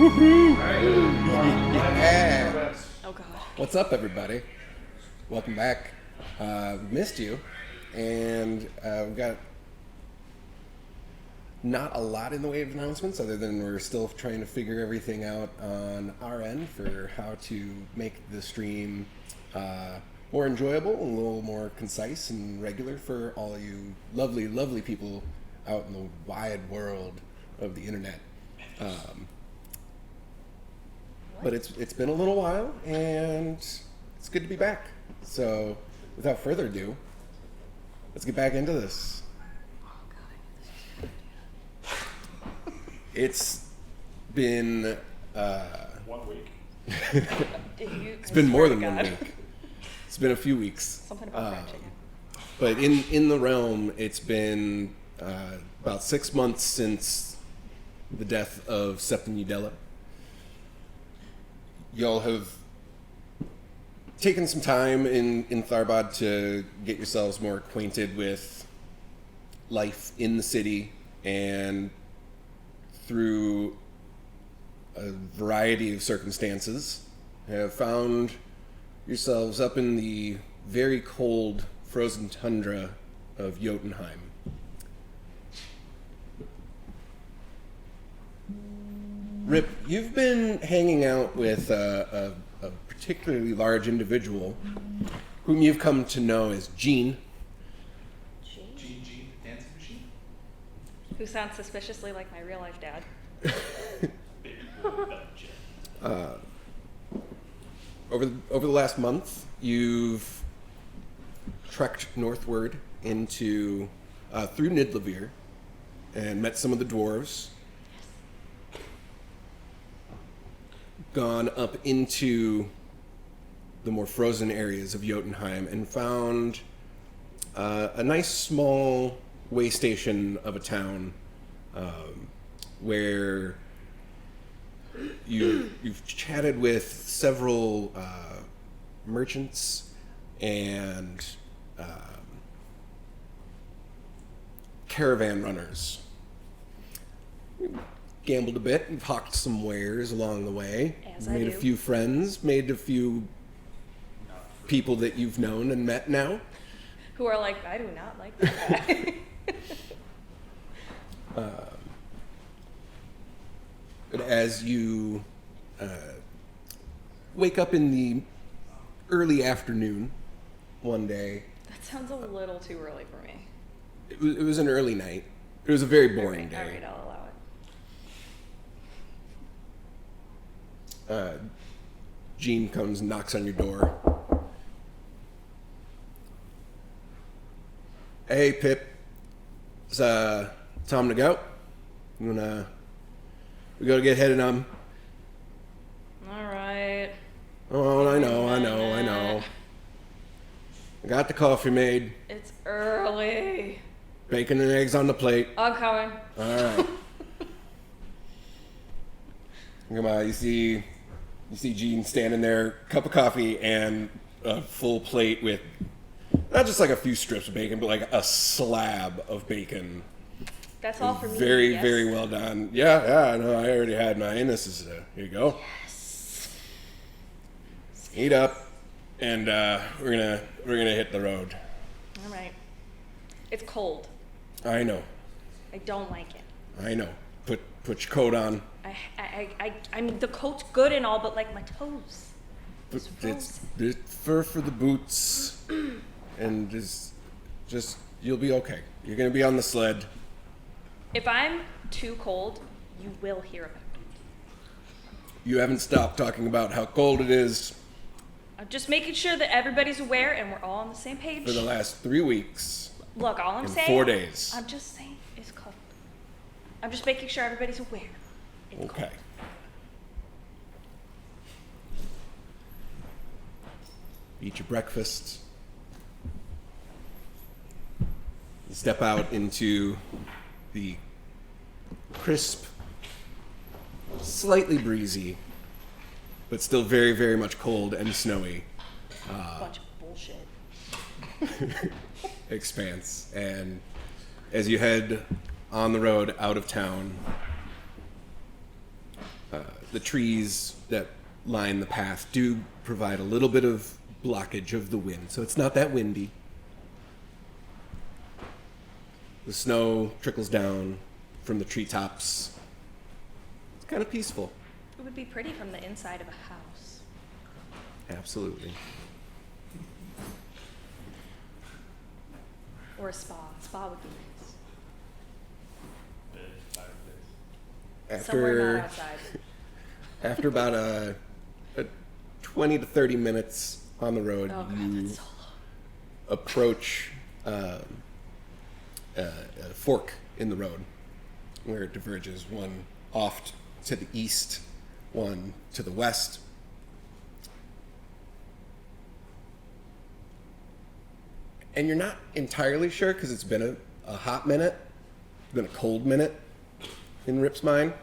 Yeah. Oh god. What's up, everybody? Welcome back. Missed you, and we've got not a lot in the way of announcements, other than we're still trying to figure everything out on our end for how to make the stream more enjoyable and a little more concise and regular for all of you lovely, lovely people out in the wide world of the internet. But it's been a little while, and it's good to be back. So, without further ado, let's get back into this. It's been 1 week. It's been more than 1 week. It's been a few weeks. Something about fried chicken. But in the realm, it's been about 6 months since the death of Septon Udella. Y'all have taken some time in Tharbad to get yourselves more acquainted with life in the city, and through a variety of circumstances have found yourselves up in the very cold, frozen tundra of Jotunheim. Ripp, you've been hanging out with a particularly large individual whom you've come to know as Jean. Gene, dancing machine? Who sounds suspiciously like my real life dad. Over the last month, you've trekked northward into through Nidlavir and met some of the dwarves. Gone up into the more frozen areas of Jotunheim and found a nice small way station of a town where you've chatted with several merchants and caravan runners. Gambled a bit and hawked some wares along the way. As I made a do. few friends, made a few people that you've known and met now. Who are like, I do not like that guy. But as you wake up in the early afternoon one day, That sounds a little too early for me. it was an early night. It was a very boring day. Alright, I'll allow it. Jean comes and knocks on your door. Hey, Pip. It's time to go. We gotta get headed on. Alright. Oh, I know. I got the coffee made. It's early. Bacon and eggs on the plate. I'm coming. All right. Come on, you see Jean standing there, cup of coffee and a full plate with not just like a few strips of bacon, but like a slab of bacon. That's all for me. Very, yes? very well done. Yeah, I know. I already had mine. This is here you go. Yes. Eat up, and we're gonna hit the road. Alright. It's cold. I know. I don't like it. I know. Put your coat on. I mean, the coat's good and all, but like my toes. It's frozen. fur for the boots, and just you'll be okay. You're gonna be on the sled. If I'm too cold, you will hear about it. You haven't stopped talking about how cold it is I'm just making sure that everybody's aware and we're all on the same page. for the last 3 weeks Look, all I'm and saying. 4 days. I'm just saying it's cold. I'm just making sure everybody's aware. It's Okay. cold. Eat your breakfast. You step out into the crisp, slightly breezy, but still very, very much cold and snowy Bunch of bullshit. expanse. And as you head on the road out of town, The trees that line the path do provide a little bit of blockage of the wind, so it's not that windy. The snow trickles down from the treetops. It's kind of peaceful. It would be pretty from the inside of a house. Absolutely. Or a spa. Spa would be nice. Somewhere not outside. After about a 20 to 30 minutes on the road, Oh, God, you that's so long. approach a fork in the road where it diverges, one off to the east, one to the west. And you're not entirely sure because it's been a hot minute, it's been a cold minute in Rip's mind.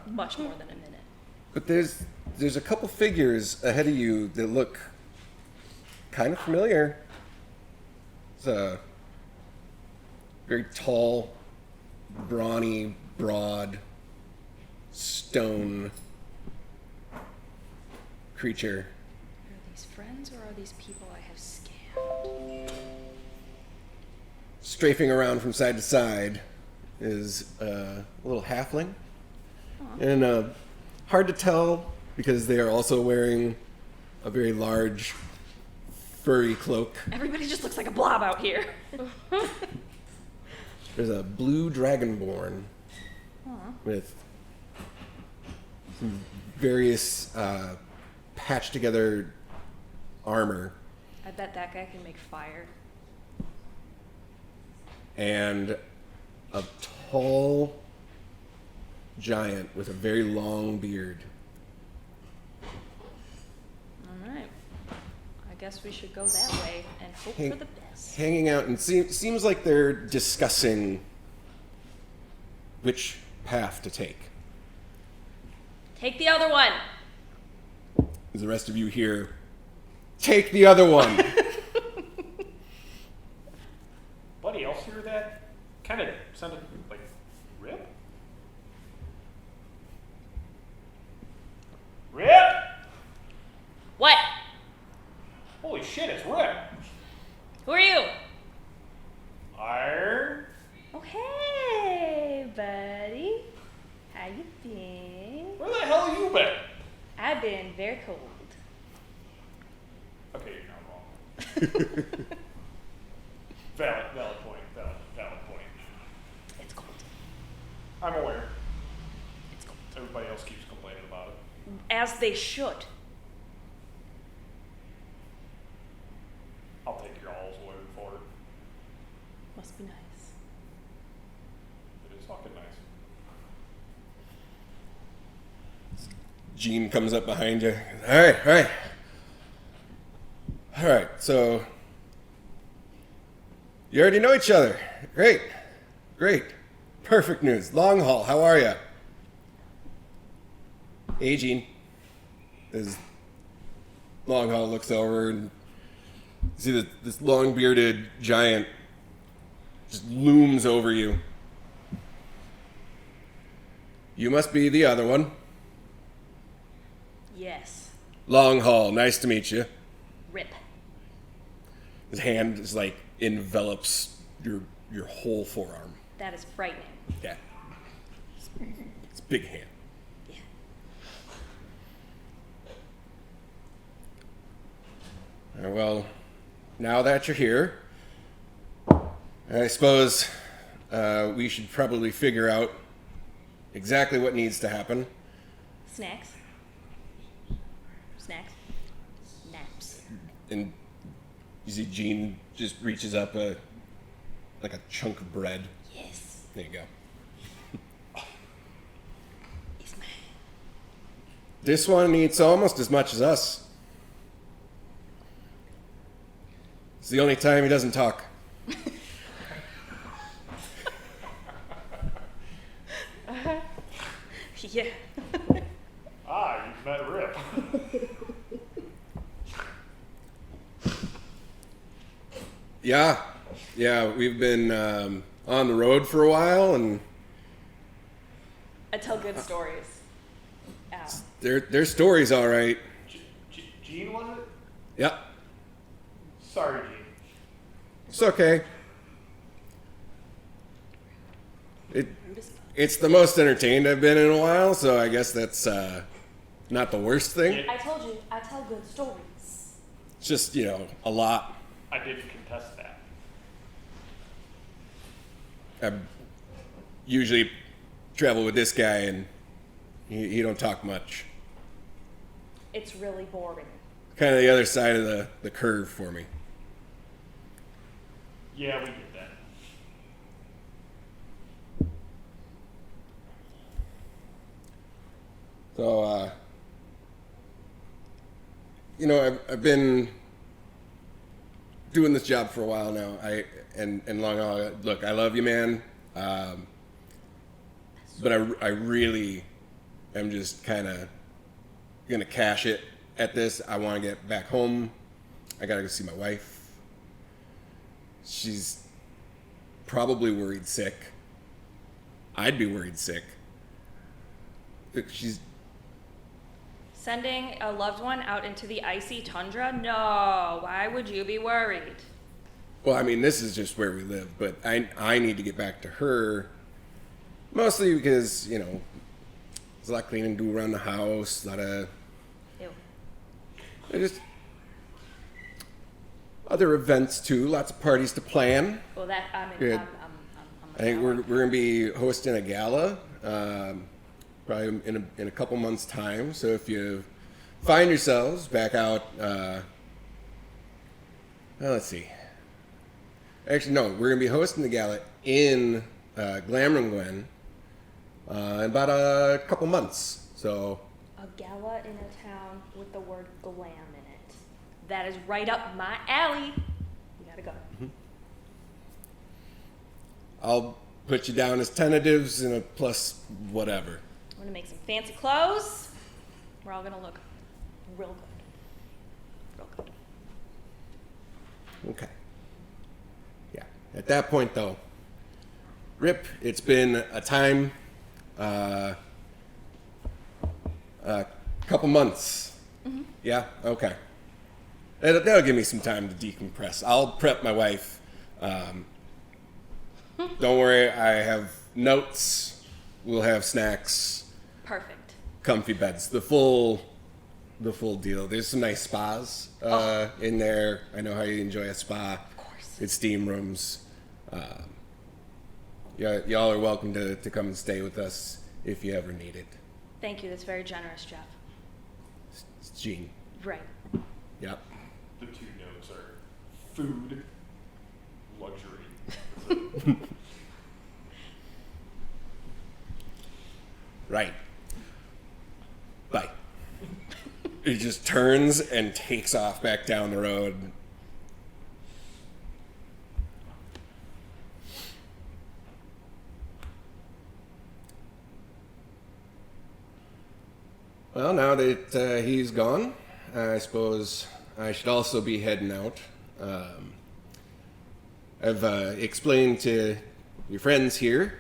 Much more than a minute. But there's a couple figures ahead of you that look kind of familiar. It's a very tall, brawny, broad, stone creature. Are these friends or are these people I have scammed? Strafing around from side to side is a little halfling. And hard to tell because they are also wearing a very large, furry cloak. Everybody just looks like a blob out here. There's a blue dragonborn with some various patched together armor. I bet that guy can make fire. And a tall giant with a very long beard. All right. I guess we should go that way and hope for the best. Hanging out, and seems like they're discussing which path to take. Take the other one. As the rest of you hear, take the other one. Buddy else hear that? Kind of sounded like Rip? Rip! What? Holy shit, it's Rip! Who are you? Arr! Oh, hey, buddy. How you been? Where the hell have you been? I've been very cold. Okay, you're not wrong. Valid point. It's cold. I'm aware. It's cold. Everybody else keeps complaining about it. As they should. I'll take your all's word for it. Must be nice. It is fucking nice. Jean comes up behind you. All right, so you already know each other. Great. Perfect news. Long haul, how are you? Hey, Jean. As Long haul looks over and see this long-bearded giant just looms over you. You must be the other one. Yes. Long haul, nice to meet you. Rip. His hand is like envelops your whole forearm. That is frightening. Yeah. It's a big hand. Yeah. Well, now that you're here, I suppose we should probably figure out exactly what needs to happen. Snacks. Naps. And you see Jean just reaches up like a chunk of bread. Yes. There you go. It's mine. This one eats almost as much as us. It's the only time he doesn't talk. Yeah. You've met Rip. Yeah, we've been on the road for a while, and I tell good stories. their story's all right. Gene, was it? Yep, Sorry, Gene. it's okay. It's the most entertained I've been in a while, so I guess that's not the worst thing. I told you, I tell good stories. It's just, a lot. I didn't contest that. I usually travel with this guy, and he don't talk much. It's really boring. Kind of the other side of the curve for me. Yeah, we get that. So, I've been doing this job for a while now. And long haul. Look, I love you, man. But I really am just kind of gonna cash it at this. I want to get back home. I gotta go see my wife. She's probably worried sick. I'd be worried sick. She's Sending a loved one out into the icy tundra? No. Why would you be worried? Well, I mean, this is just where we live, but I need to get back to her, mostly because, there's a lot of cleaning to do around the house, a lot of Ew. just other events too, lots of parties to plan. Well, that, Good. I think we're going to be hosting a gala, probably in a couple months' time. So if you find yourselves back out, let's see. Actually, no, we're going to be hosting the gala in Glamringwen in about a couple months. So A gala in a town with the word glam in it. That is right up my alley. We gotta go. I'll put you down as tentatives and a plus whatever. I'm gonna make some fancy clothes. We're all gonna look real good. Real good. Okay. Yeah. At that point, though, Ripp, it's been a time, a couple months. Yeah. Okay. That'll give me some time to decompress. I'll prep my wife. Don't worry, I have notes. We'll have snacks, Perfect. comfy beds, the full deal. There's some nice spas in there. I know how you enjoy a spa. Of course. It's steam rooms. Y'all are welcome to come and stay with us if you ever need it. Thank you. That's very generous, Jeff. It's Gene. Right. Yep. The two notes are food, luxury. Right. Bye. He just turns and takes off back down the road. Well, now that he's gone, I suppose I should also be heading out. I've explained to your friends here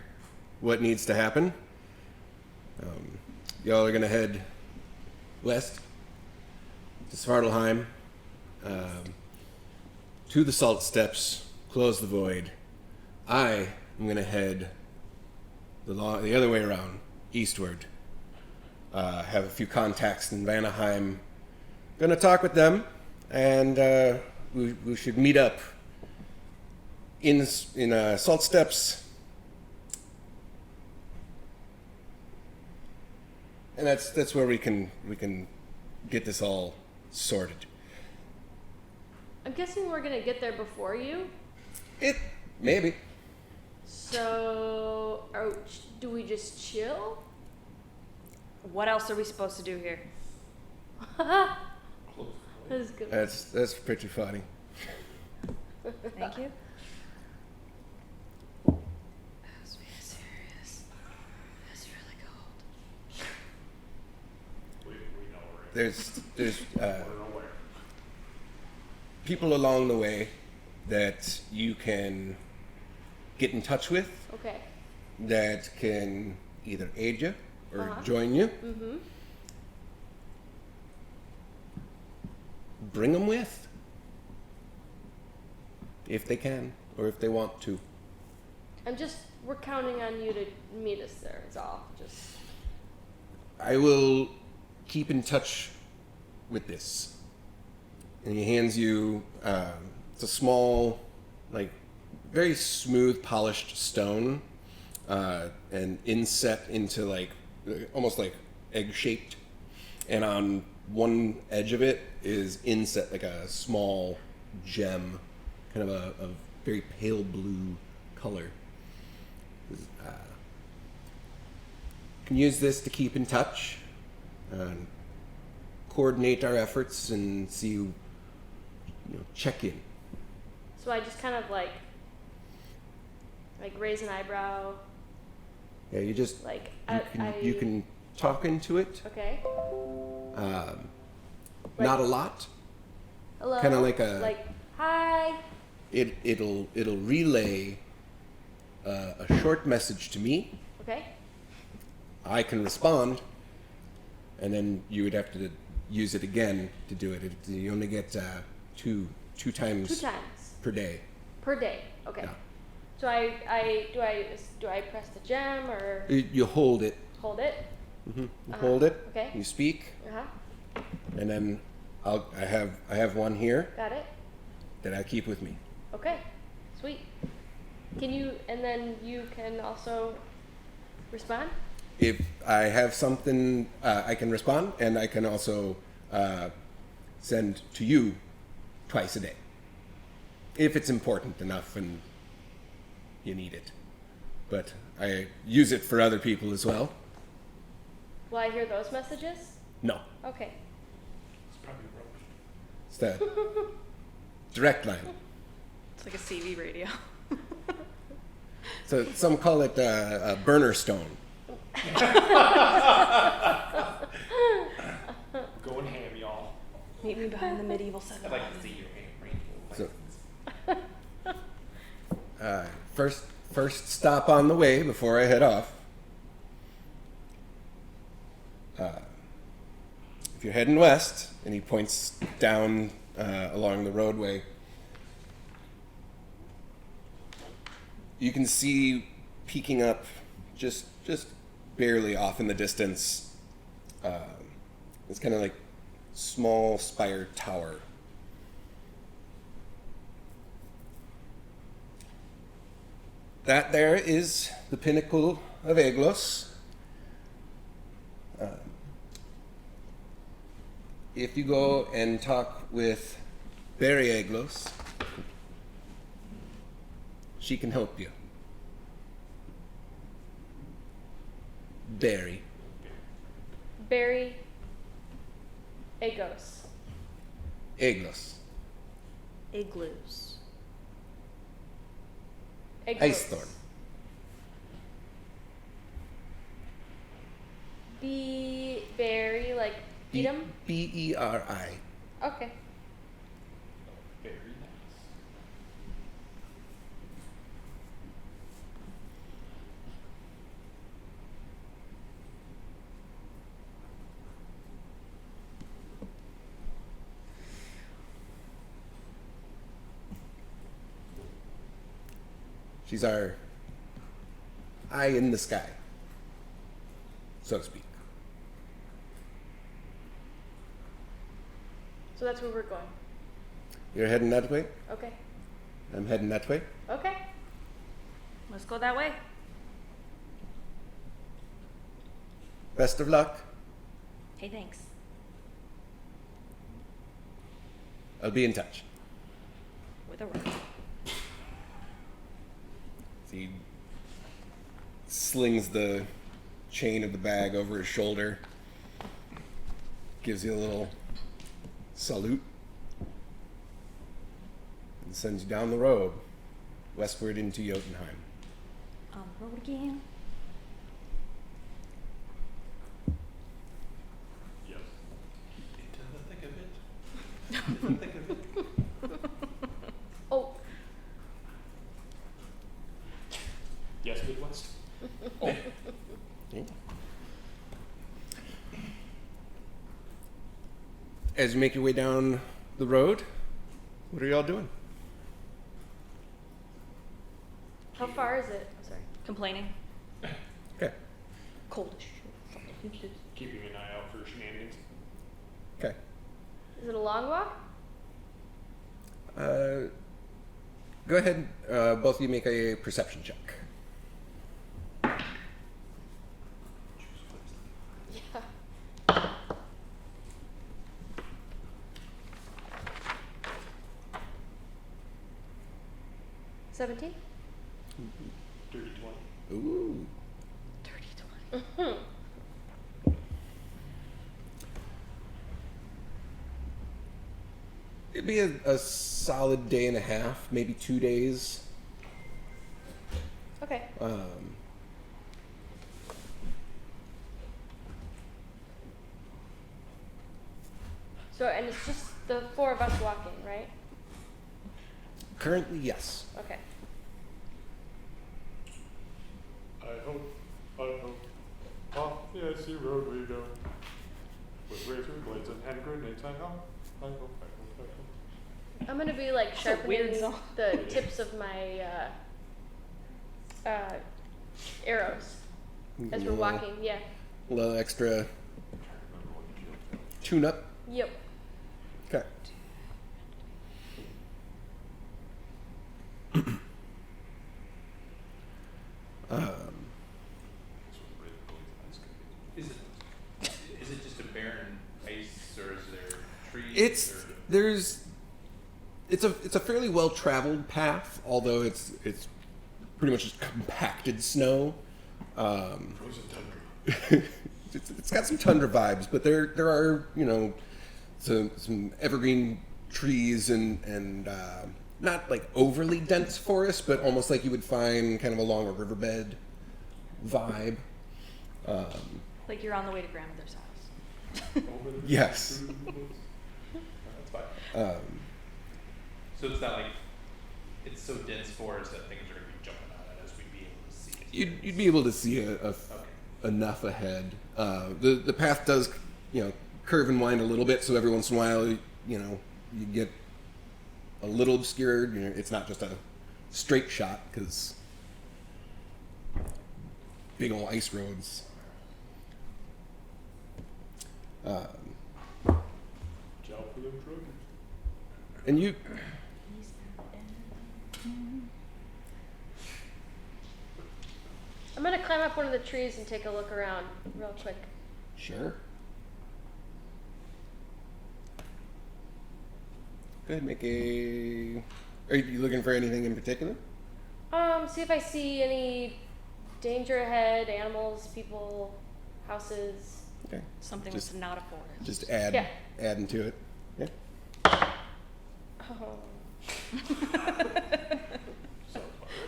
what needs to happen. Y'all are going to head west to Svartalheim, to the Salt Steps, close the void. I am going to head the other way around, eastward. Have a few contacts in Vanaheim. Going to talk with them, and we should meet up in Salt Steps. And that's where we can get this all sorted. I'm guessing we're gonna get there before you. Maybe. So, do we just chill? What else are we supposed to do here? That's good. That's pretty funny. Thank you. That's being serious. That's really cold. We know where There's we're aware. people along the way that you can get in touch with Okay. that can either aid you or Uh-huh. join you. Mm-hmm. bring them with. If they can, or if they want to. We're counting on you to meet us there, is all. Just. I will keep in touch with this. And he hands you, it's a small, like, very smooth, polished stone, and inset into, like, almost like egg-shaped. And on one edge of it is inset, like, a small gem, kind of a very pale blue color. Can use this to keep in touch, coordinate our efforts, and see, check in. So I just kind of like raise an eyebrow. Yeah, you just Like you can talk into it. Okay. Not a lot. Hello. Kind of like hi. It'll relay a short message to me. Okay. I can respond, and then you would have to use it again to do it. You only get two times. 2 times per day. per day. Okay. Yeah. So do I press the gem or You hold it. hold it? Mm-hmm. You hold it. Okay. You speak, Uh-huh. and then I have one here Got it? that I keep with me. Okay. Sweet. And then you can also respond? If I have something, I can respond, and I can also send to you twice a day. If it's important enough and you need it. But I use it for other people as well. Will I hear those messages? No, Okay. It's probably rubbish. it's the direct line. It's like a CV radio. So some call it a burner stone. Going ham, y'all. Meet me behind the medieval I'd 7. like to see your hand So, first stop on the way before I head off. If you're heading west, and he points down along the roadway, you can see peeking up just barely off in the distance. It's kind of like small spire tower. That there is the pinnacle of Eglos. If you go and talk with Barry Eglos, she can help you. Barry. Barry Agos. Eglos. Igloos. Agos. Ice Thorn. Barry, like beat him? Beri. Okay. Very nice. She's our eye in the sky, so to speak. So that's where we're going. You're heading that way? Okay. I'm heading that way. Okay. Let's go that way. Best of luck. Hey, thanks. I'll be in touch. With a rope. He slings the chain of the bag over his shoulder, gives you a little salute, and sends you down the road, westward into Jotunheim. Road again. Yes. Into the thick of it. Into the thick of it. Oh, Yes, Midwest. Okay. As you make your way down the road. What are y'all doing? How far is it? Oh, sorry. Complaining. Okay. Cold as shit. Keeping an eye out for shenanigans. Okay. Is it a long walk? Go ahead. Both of you make a perception check. Yeah. 17? Dirty 20. Ooh. Dirty 20. Mhm. It'd be a solid day and a half, maybe 2 days. Okay. So, and it's just the four of us walking, right? Currently, yes. Okay. I hope, off the icy road we go. With razor blades and hand grenades, I hope. I'm gonna be like That's a weird sharpening song. the tips of my arrows as we're walking. Yeah. A little extra tune-up. Yep. Okay. Is it just a barren ice, or is there trees? It's a fairly well traveled path, although it's pretty much just compacted snow. Frozen tundra. It's got some tundra vibes, but there are some evergreen trees and not like overly dense forest, but almost like you would find kind of along a riverbed vibe. Like you're on the way to grandmother's house. Yes. That's fine. So it's not like it's so dense forest that things are going to be jumping out at us. We'd be able to see it. You'd be able to see enough ahead. The path does curve and wind a little bit, so every once in a while you get a little obscured. It's not just a straight shot because big old ice roads. Job for them truckers. And you I'm gonna climb up one of the trees and take a look around real quick. sure. Go ahead, make a. Are you looking for anything in particular? See if I see any danger ahead, animals, people, houses. Okay. Something Just- that's not a forest. Just add Yeah. into it. Yeah. Oh.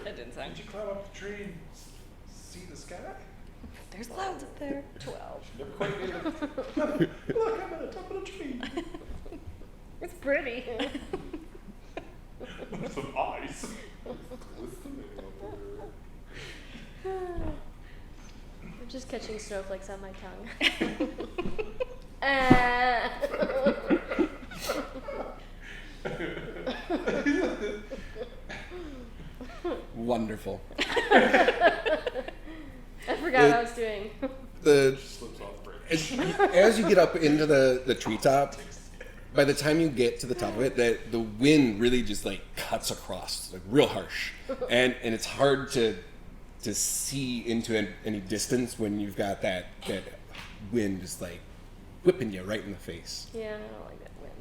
That didn't sound. Did you climb up the tree and see the sky? There's clouds up there. 12. Never quite made it. Look, I'm at the top of the tree. It's pretty. With some eyes. I'm just catching snowflakes on my tongue. Wonderful. I forgot what I was doing. The Slips off the bridge. as you get up into the treetop, by the time you get to the top of it, the wind really just like cuts across, like real harsh, and it's hard to see into any distance when you've got that wind just like whipping you right in the face. Yeah, I don't like that wind.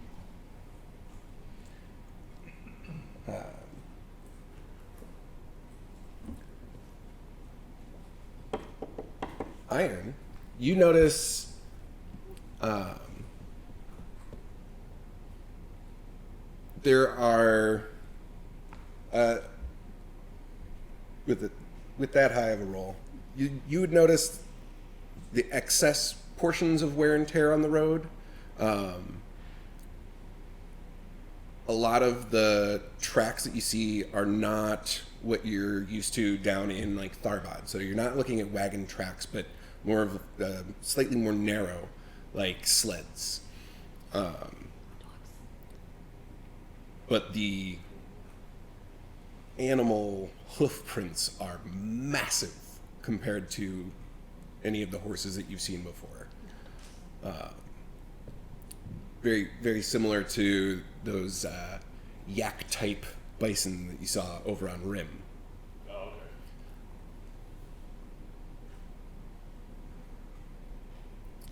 Iron, you notice there are with that high of a roll, you would notice the excess portions of wear and tear on the road. A lot of the tracks that you see are not what you're used to down in like Tharbad. So you're not looking at wagon tracks, but more of slightly more narrow, like sleds. but the animal hoof prints are massive compared to any of the horses that you've seen before. Very, very similar to those yak type bison that you saw over on Rim. Oh, okay.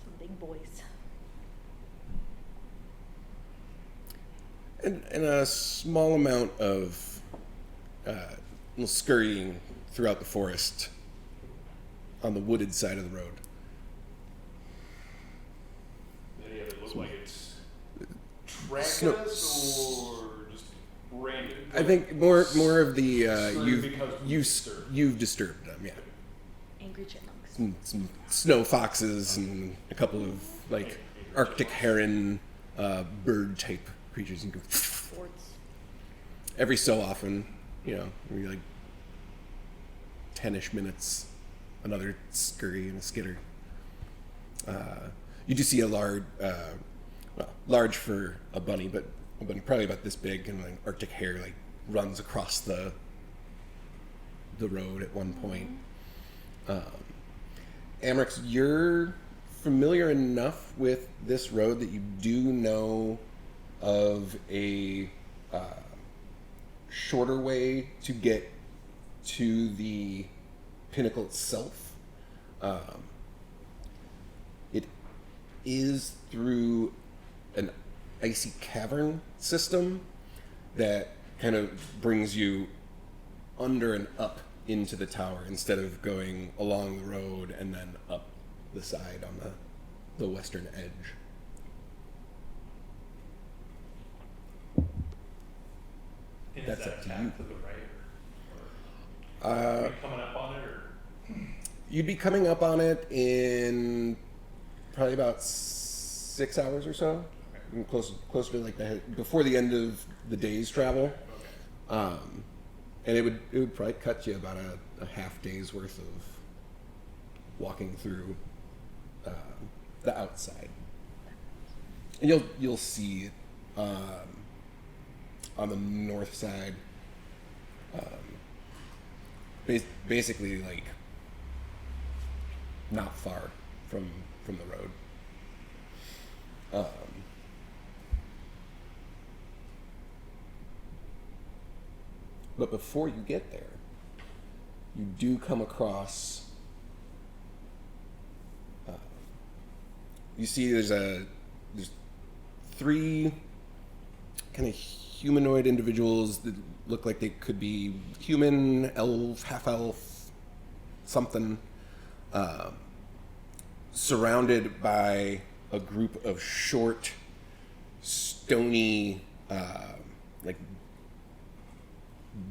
Some big boys. And a small amount of little scurrying throughout the forest on the wooded side of the road. Any of it look like it's tracking us or just random? I think more of the Disturbed because we disturbed. you've disturbed them, yeah. Angry chipmunks. Some snow foxes and a couple of like Arctic heron, bird type creatures. You can go Forts. every so often, maybe like 10-ish minutes, another scurry and a skitter. You do see a large for a bunny, but a bunny probably about this big, and like Arctic hare like runs across the road at one point. Amrix, you're familiar enough with this road that you do know of a shorter way to get to the pinnacle itself. It is through an icy cavern system that kind of brings you under and up into the tower instead of going along the road and then up the side on the western edge. And That's is that up to path you. to the right, or are we coming up on it, or? You'd be coming up on it in probably about 6 hours or so. Closer to like before the end of the day's travel. Okay. And it would probably cut you about a half day's worth of walking through the outside. And you'll see on the north side, basically like not far from the road. But before you get there, you do come across. You see, there's three kind of humanoid individuals that look like they could be human, elf, half elf, something, surrounded by a group of short, stony, like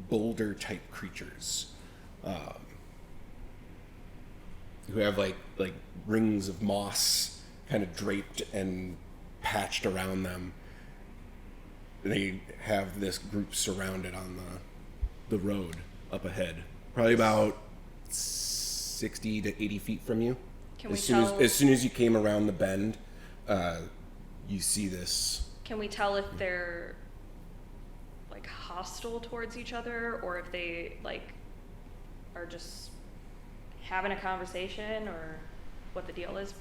boulder type creatures, who have like rings of moss kind of draped and patched around them. They have this group surrounded on the road up ahead, probably about 60 to 80 feet from you. Can as we soon tell? as soon as you came around the bend, you see this. Can we tell if they're like hostile towards each other, or if they like are just having a conversation, or what the deal is?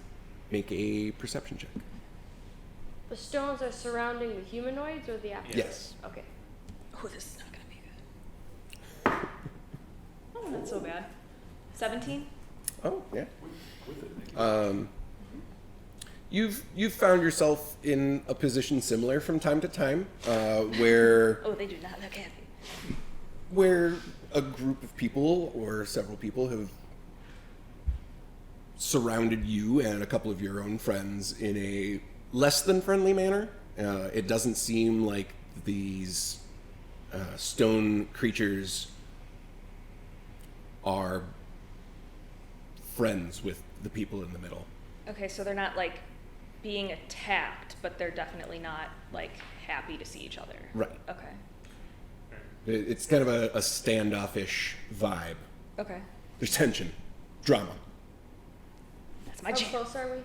Make a perception check. The stones are surrounding the humanoids or the actors? Yes. Okay. Oh, this is not gonna be good. Oh, not so bad. 17? Oh yeah. With it, You've found yourself in a position similar from time to time, where Oh, they do not look happy. where a group of people or several people have surrounded you and a couple of your own friends in a less than friendly manner. It doesn't seem like these stone creatures are friends with the people in the middle. Okay, so they're not like being attacked, but they're definitely not like happy to see each other. Right. Okay. It's kind of a standoffish vibe. Okay. There's tension, drama. That's my How jam. close are we?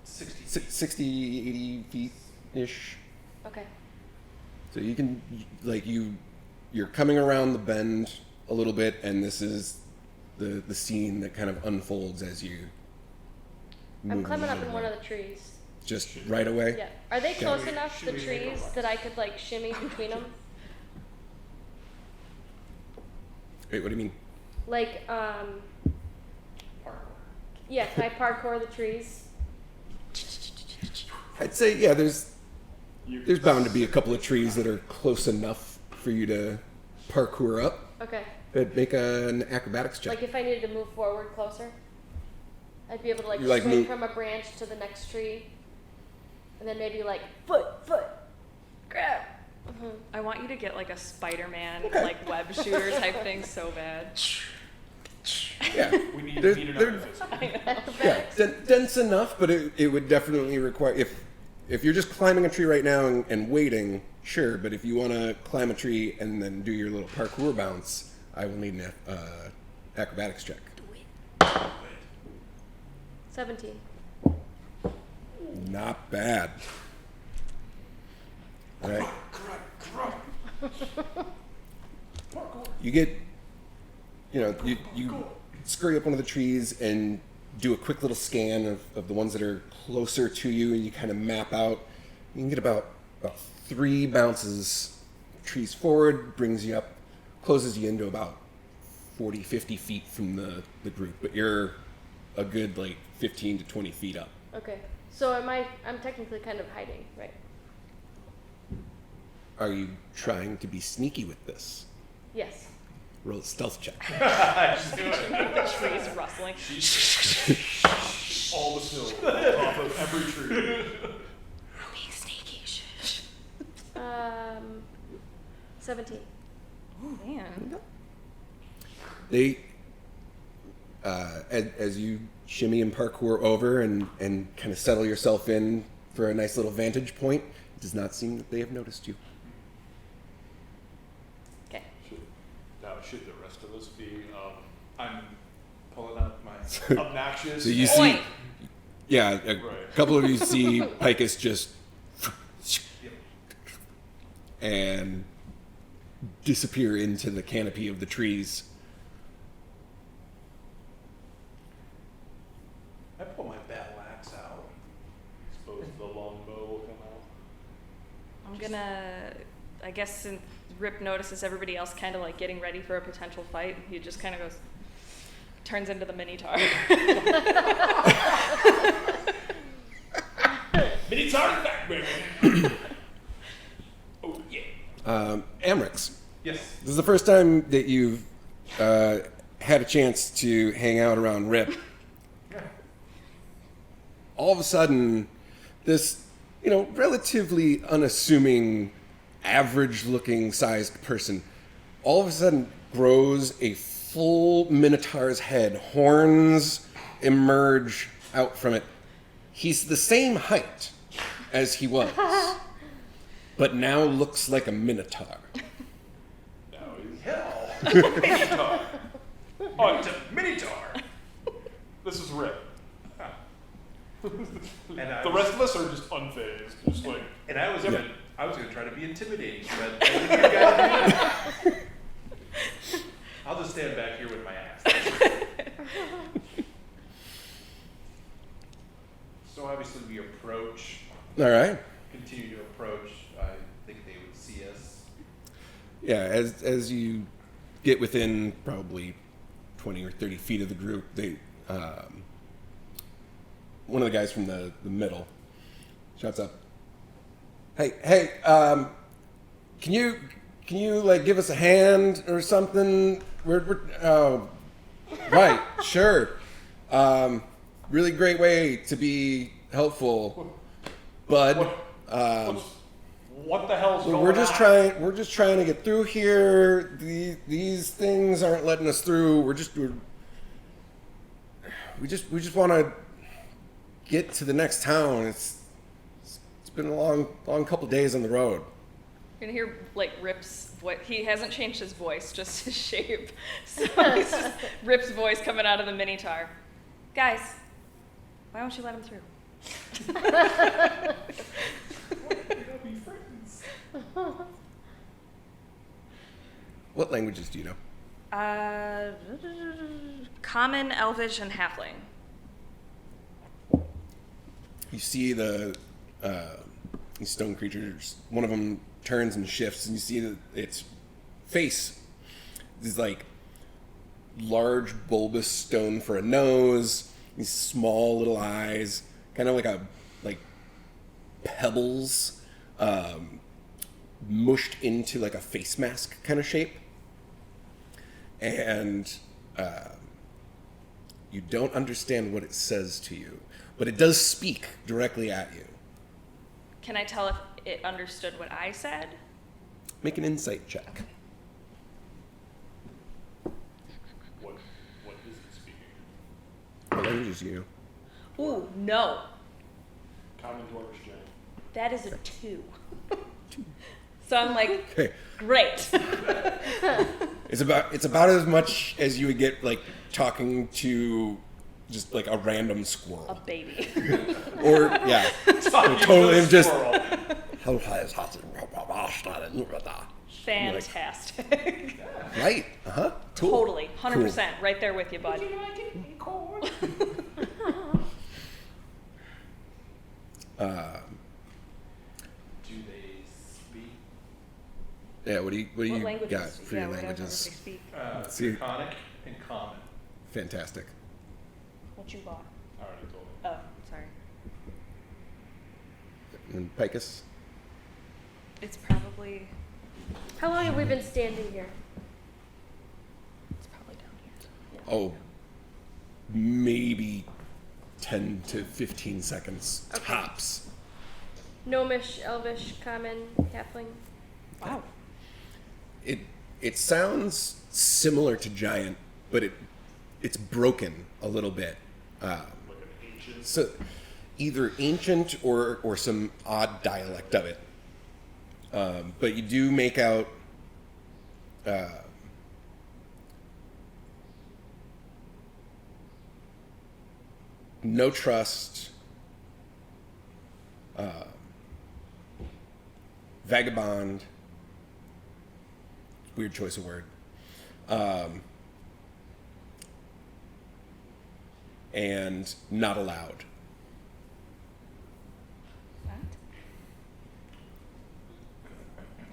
60. 60, 80 feet-ish. Okay. So you can, like, you're coming around the bend a little bit, and this is the scene that kind of unfolds as you I'm move climbing a up in little one more. of the trees. Just right away? Yeah. Are they close we- enough, the should we make a trees, rush? that I could like shimmy between them? Wait, what do you mean? Like, yeah, can I parkour the trees? I'd say, yeah, there's You bound to be a couple of trees that are close enough for you to parkour up. Okay. But make an acrobatics check. Like if I needed to move forward closer, I'd be able to like You, like, swing move- from a branch to the next tree, and then maybe like foot, grab. I want you to get like a Spider-Man, Okay. like web shooter type thing so bad. Yeah. We need They're- it they're- on the physical. Yeah, Acrobatics. dense enough, but it would definitely require, if you're just climbing a tree right now and waiting, sure, but if you want to climb a tree and then do your little parkour bounce, I will need an acrobatics check. 17. Not bad. All right. You get, you scurry up one of the trees and do a quick little scan of the ones that are closer to you, and you kind of map out. You can get about 3 bounces. Trees forward, brings you up, closes you into about 40, 50 feet from the group, but you're a good like 15 to 20 feet up. Okay. So I'm technically kind of hiding, right? Are you trying to be sneaky with this? Yes. Roll a stealth check. The trees rustling. All the snow off of every tree. Being sneaky. Shh. 17. Man. They, as you shimmy and parkour over and kind of settle yourself in for a nice little vantage point, it does not seem that they have noticed you. Okay. Should the rest of us be I'm pulling up my. obnoxious? So you Oi. see, yeah, a Right. couple of you see Picus just Yep. and disappear into the canopy of the trees. I pull my battle axe out. Suppose the longbow will come out. I'm gonna, I guess since Rip notices everybody else kind of like getting ready for a potential fight, he just kind of goes, turns into the Minotaur. Minotaur back, baby. Oh yeah. Amrix, Yes. this is the first time that you've had a chance to hang out around Rip. All of a sudden, this, relatively unassuming, average-looking sized person, all of a sudden grows a full Minotaur's head. Horns emerge out from it. He's the same height as he was, but now looks like a Minotaur. Now he's Hell. Minotaur. Oh, it's a Minotaur. This is Ripp. And I The was- rest of us are just unfazed, just like And I was Yeah. gonna try to be intimidating, but I think you guys do it. I'll just stand back here with my axe. So obviously we approach, All right. continue to approach. I think they would see us. Yeah, as you get within probably 20 or 30 feet of the group, they one of the guys from the middle shouts up, "Hey, can you like give us a hand or something? We're oh, right, sure. Really great way to be helpful, bud. what the hell's going on? We're just trying to get through here. These things aren't letting us through. We just want to get to the next town. It's been a long couple days on the road." You're gonna hear like Rip's voice. He hasn't changed his voice, just his shape. So it's just Rip's voice coming out of the Minotaur. Guys, why don't you let him through? What languages do you know? Common, Elvish, and Halfling. You see these stone creatures. One of them turns and shifts, and you see that its face is like large bulbous stone for a nose. These small little eyes, kind of like pebbles, mushed into like a face mask kind of shape. And you don't understand what it says to you, but it does speak directly at you. Can I tell if it understood what I said? Make an insight check. What is it speaking? What languages do you know? Ooh, no. Common, Dwarvish, Giant. That is a 2. So I'm like, Okay. great. It's about as much as you would get like talking to just like a random A squirrel. baby. Or yeah. Totally just Fantastic. right. Uh-huh. Cool. Totally. 100%. Right there with you, bud. Do they speak Yeah, what do you What languages? got for your whatever languages? they speak. see. Draconic and common? Fantastic. What you bought? I already told him. Oh, sorry. And Picus? It's probably How long have we been standing here? it's probably down here. Oh, maybe 10 to 15 seconds Okay. tops. Gnomish, Elvish, Common, Halfling. Wow. It sounds similar to giant, but it's broken a little bit. Like an ancient. So either ancient or some odd dialect of it. But you do make out no trust, vagabond, weird choice of word, and not allowed.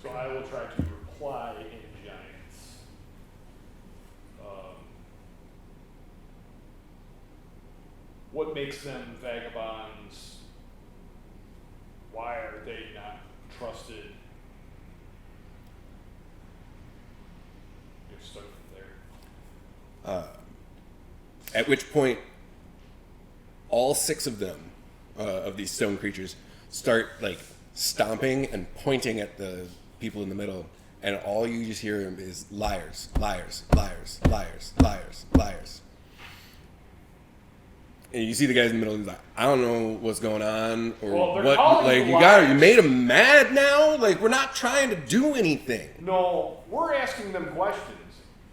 So I will try to reply in Giants. What makes them vagabonds? Why are they not trusted? You're stuck from there. At which point, all 6 of them, of these stone creatures, start like stomping and pointing at the people in the middle, and all you just hear is liars, liars, liars, liars, liars, liars. And you see the guys in the middle, he's like, I don't know what's going on, or Well, they're what. calling Like you you liars. made them mad now. Like we're not trying to do anything. No, we're asking them questions.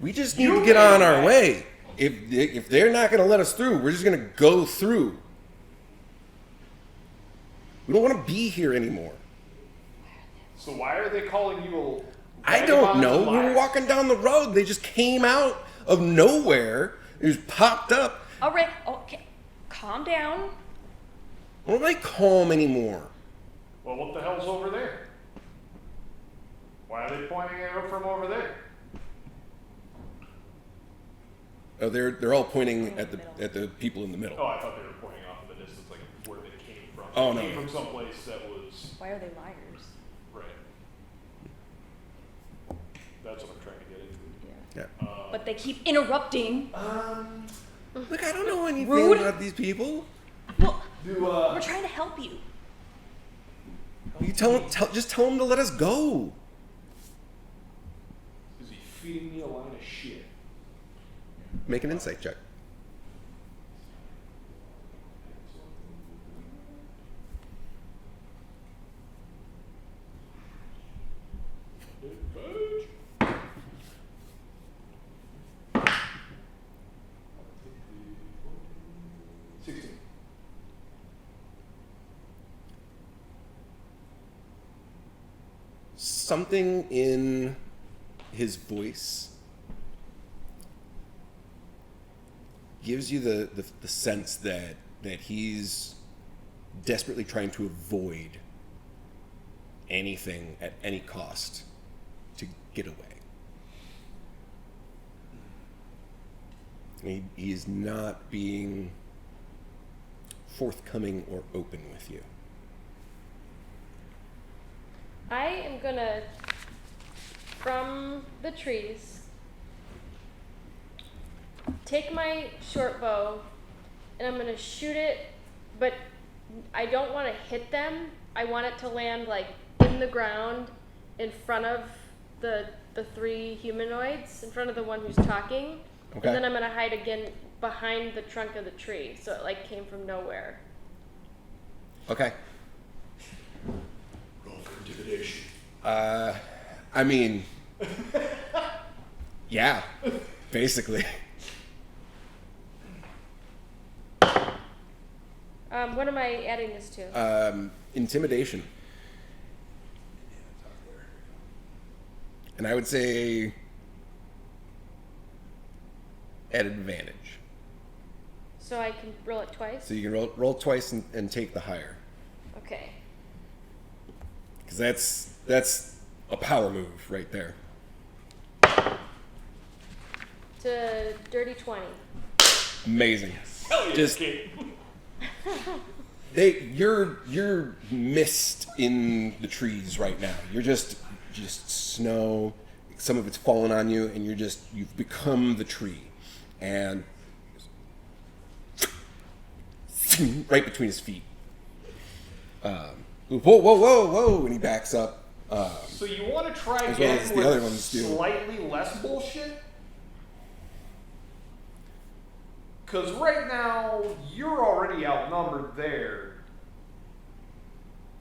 We just need You to get made on them our mad. way. If they're not going to let us through, we're just going to go through. We don't want to be here anymore. So why are they calling you a I don't vagabond know. and We were liar? walking down the road. They just came out of nowhere. It just popped up. All right. Okay. Calm down. I don't like calm anymore. Well, what the hell's over there? Why are they pointing it out from over there? Oh, they're all pointing at Middle. the people in the middle. Oh, I thought they were pointing off in the distance, like where they came from. Oh, They no. came from someplace that was Why are they liars? right. That's what I'm trying to get into. Yeah. Yeah. But they keep interrupting. Look, I don't know anything Rude. about these people. Well, Do we're trying to help you. You just tell them to let us go. is he feeding me a line of shit? Make an insight check. Fudge. 16. something in his voice gives you the sense that he's desperately trying to avoid anything at any cost to get away. He is not being forthcoming or open with you. I am gonna, from the trees, take my short bow and I'm gonna shoot it, but I don't want to hit them. I want it to land like in the ground in front of the three humanoids, in front of the one who's talking. Okay. And then I'm gonna hide again behind the trunk of the tree, so it like came from nowhere. Okay. Roll for intimidation. I mean, yeah, basically. What am I adding this to? Intimidation. And I would say at advantage. So I can roll it twice? So you can roll twice and take the higher. Okay. Because that's a power move right there. To dirty 20. Amazing. Hell yeah, Just kid. you're mist in the trees right now. You're just snow. Some of it's fallen on you, and you've become the tree, and right between his feet. Whoa! And he backs up. So you want to try As well again as the with other ones do. slightly less bullshit? Because right now, you're already outnumbered there.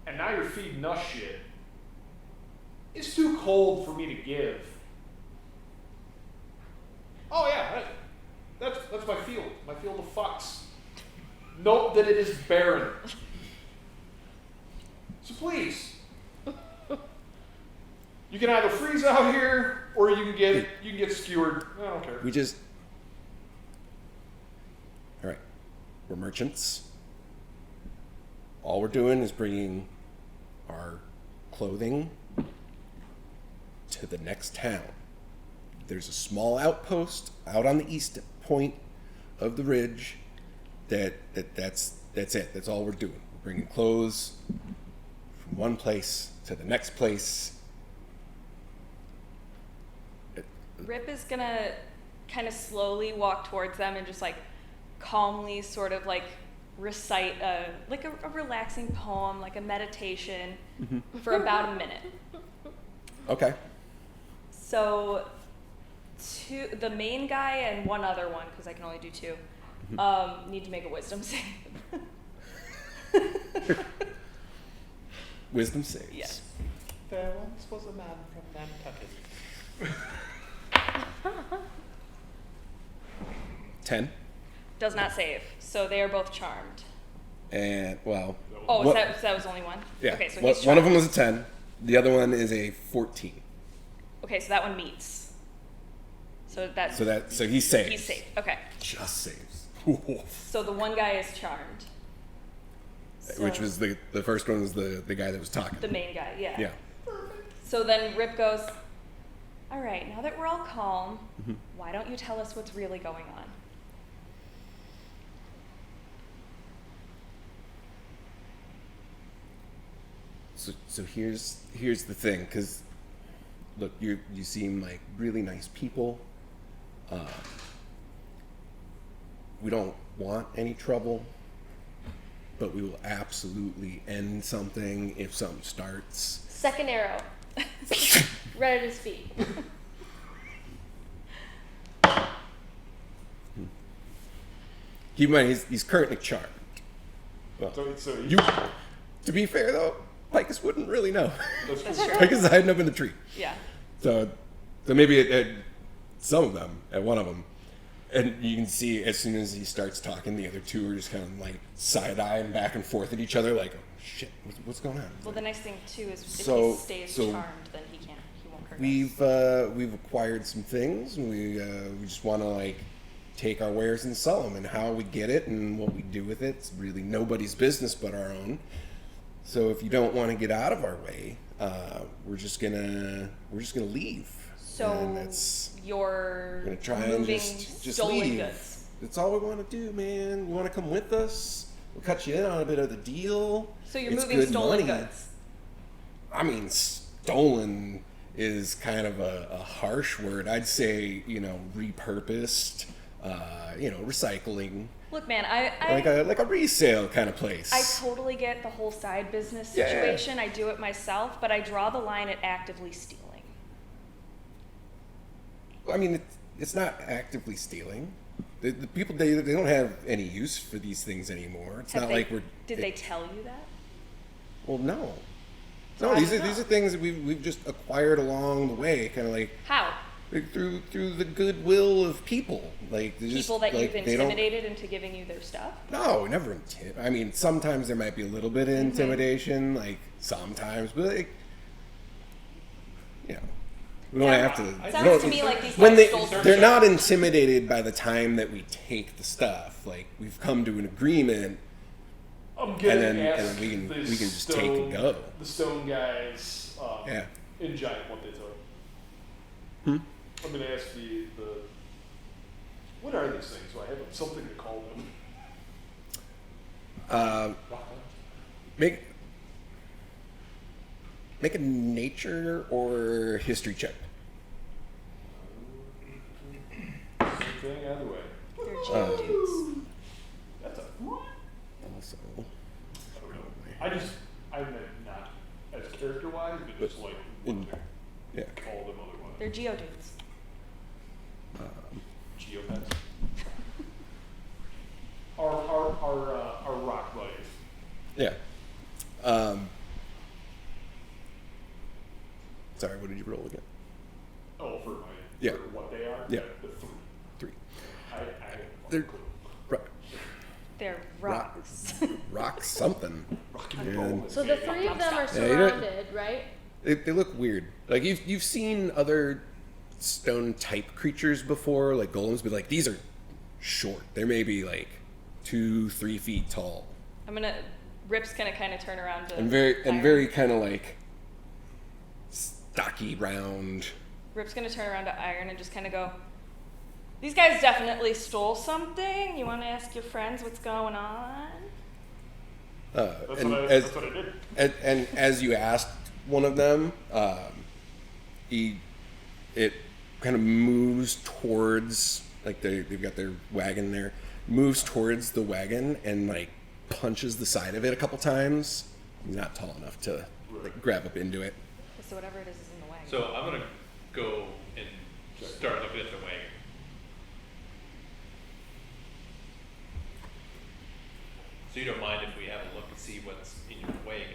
And now you're feeding us shit. It's too cold for me to give. Oh yeah, that's my field. My field of fucks. Note that it is barren. So please. You can either freeze out here, or you can get skewered. I don't care. All right, we're merchants. All we're doing is bringing our clothing to the next town. There's a small outpost out on the east point of the ridge. That's it. That's all we're doing. We're bringing clothes from one place to the next place. Ripp is gonna kind of slowly walk towards them and just like calmly sort of like recite a relaxing poem, like a meditation for about a minute. Okay. So the main guy and one other one, because I can only do two, need to make a wisdom save. Wisdom saves. Yes. There once was a man from Nantucket. 10. Does not save. So they are both charmed. And, well... Oh, what- that was only one? Yeah. Okay, so One- he's one of charmed. them is a 10. The other one is a 14. Okay, so that one meets. So that's... So he saves. He's safe. Okay. Just saves. So the one guy is charmed. Which So- was the first one was the guy that was talking. The main guy, yeah. Yeah. So then Rip goes, all right, now that we're all calm, why don't you tell us what's really going on? So here's the thing, because look, you seem like really nice people. We don't want any trouble, but we will absolutely end something if something starts. Second arrow. Right at his feet. Keep in mind, he's currently charmed. Well, So you. To be fair though, Picus wouldn't really know. that's That's true. Picus is hiding up in the tree. Yeah. So maybe at some of them, at one of them, and you can see as soon as he starts talking, the other two are just kind of like side-eyeing back and forth at each other, like, oh shit, what's going on? Well, the next thing too is if So- he stays so- charmed, then he we've acquired some things, and we just want to like take our wares and sell them, and how we get it and what we do with it's really nobody's business but our own. So if you don't want to get out of our way, we're just gonna leave. So and that's, you're we're gonna try and moving just stolen leave. goods. That's all we want to do, man. You want to come with us? We'll cut you in on a bit of the deal. So you're It's moving good stolen money. goods. I mean, stolen is kind of a harsh word. I'd say, repurposed, recycling, Look, man, I like a resale kind of place. I totally get the whole side business Yeah. situation. I do it myself, but I draw the line at actively stealing. I mean, it's not actively stealing. The people, they don't have any use for these things anymore. It's Have not they- like we're. Did they tell you that? Well, no. So No, how these do are you these know? are things that we've just acquired along the way, kind of like How? through the goodwill of people. Like they're just, People that like, you've they don't- intimidated into giving you their stuff? No, never I mean, sometimes there might be a little bit of Mm-hmm. intimidation, like sometimes, but like, we don't Yeah, have to. I- Sounds we don't- to me like these when guys stole they're something. not intimidated by the time that we take the stuff. Like we've come to an agreement. I'm gonna then- ask and then we can- the we can just take and go. The stone guys, Yeah. in Giant, what they took. Hmm? I'm gonna ask the what are these things? So I have something to call them. Make a nature or history check. Same thing either way. They're geodudes. That's a. Also, I meant not as character wise, but just like in- what yeah. to call them otherwise. They're geodudes. Geopets. Our rock buddies. Yeah. Sorry, what did you roll again? Oh, for Yeah. for what they are. Yeah. The three. 3. I They're They're Rock. rocks. rock something. rock and and roll. roll. So the three of them are Yeah, you don't- surrounded, right? They look weird. Like you've seen other stone type creatures before, like golems, but like these are short. They're maybe like 2-3 feet tall, Rip's gonna kind of turn around to and very Iron. kind of like stocky, round. Rip's gonna turn around to Iron and just kind of go, these guys definitely stole something. You want to ask your friends what's going on? That's And what I did. and as you asked one of them, it kind of moves towards, like they've got their wagon there, moves towards the wagon and like punches the side of it a couple times. He's not tall enough to like grab up into it. So whatever it is in the wagon. So I'm gonna go and start looking at the wagon. So you don't mind if we have a look and see what's in your wagon?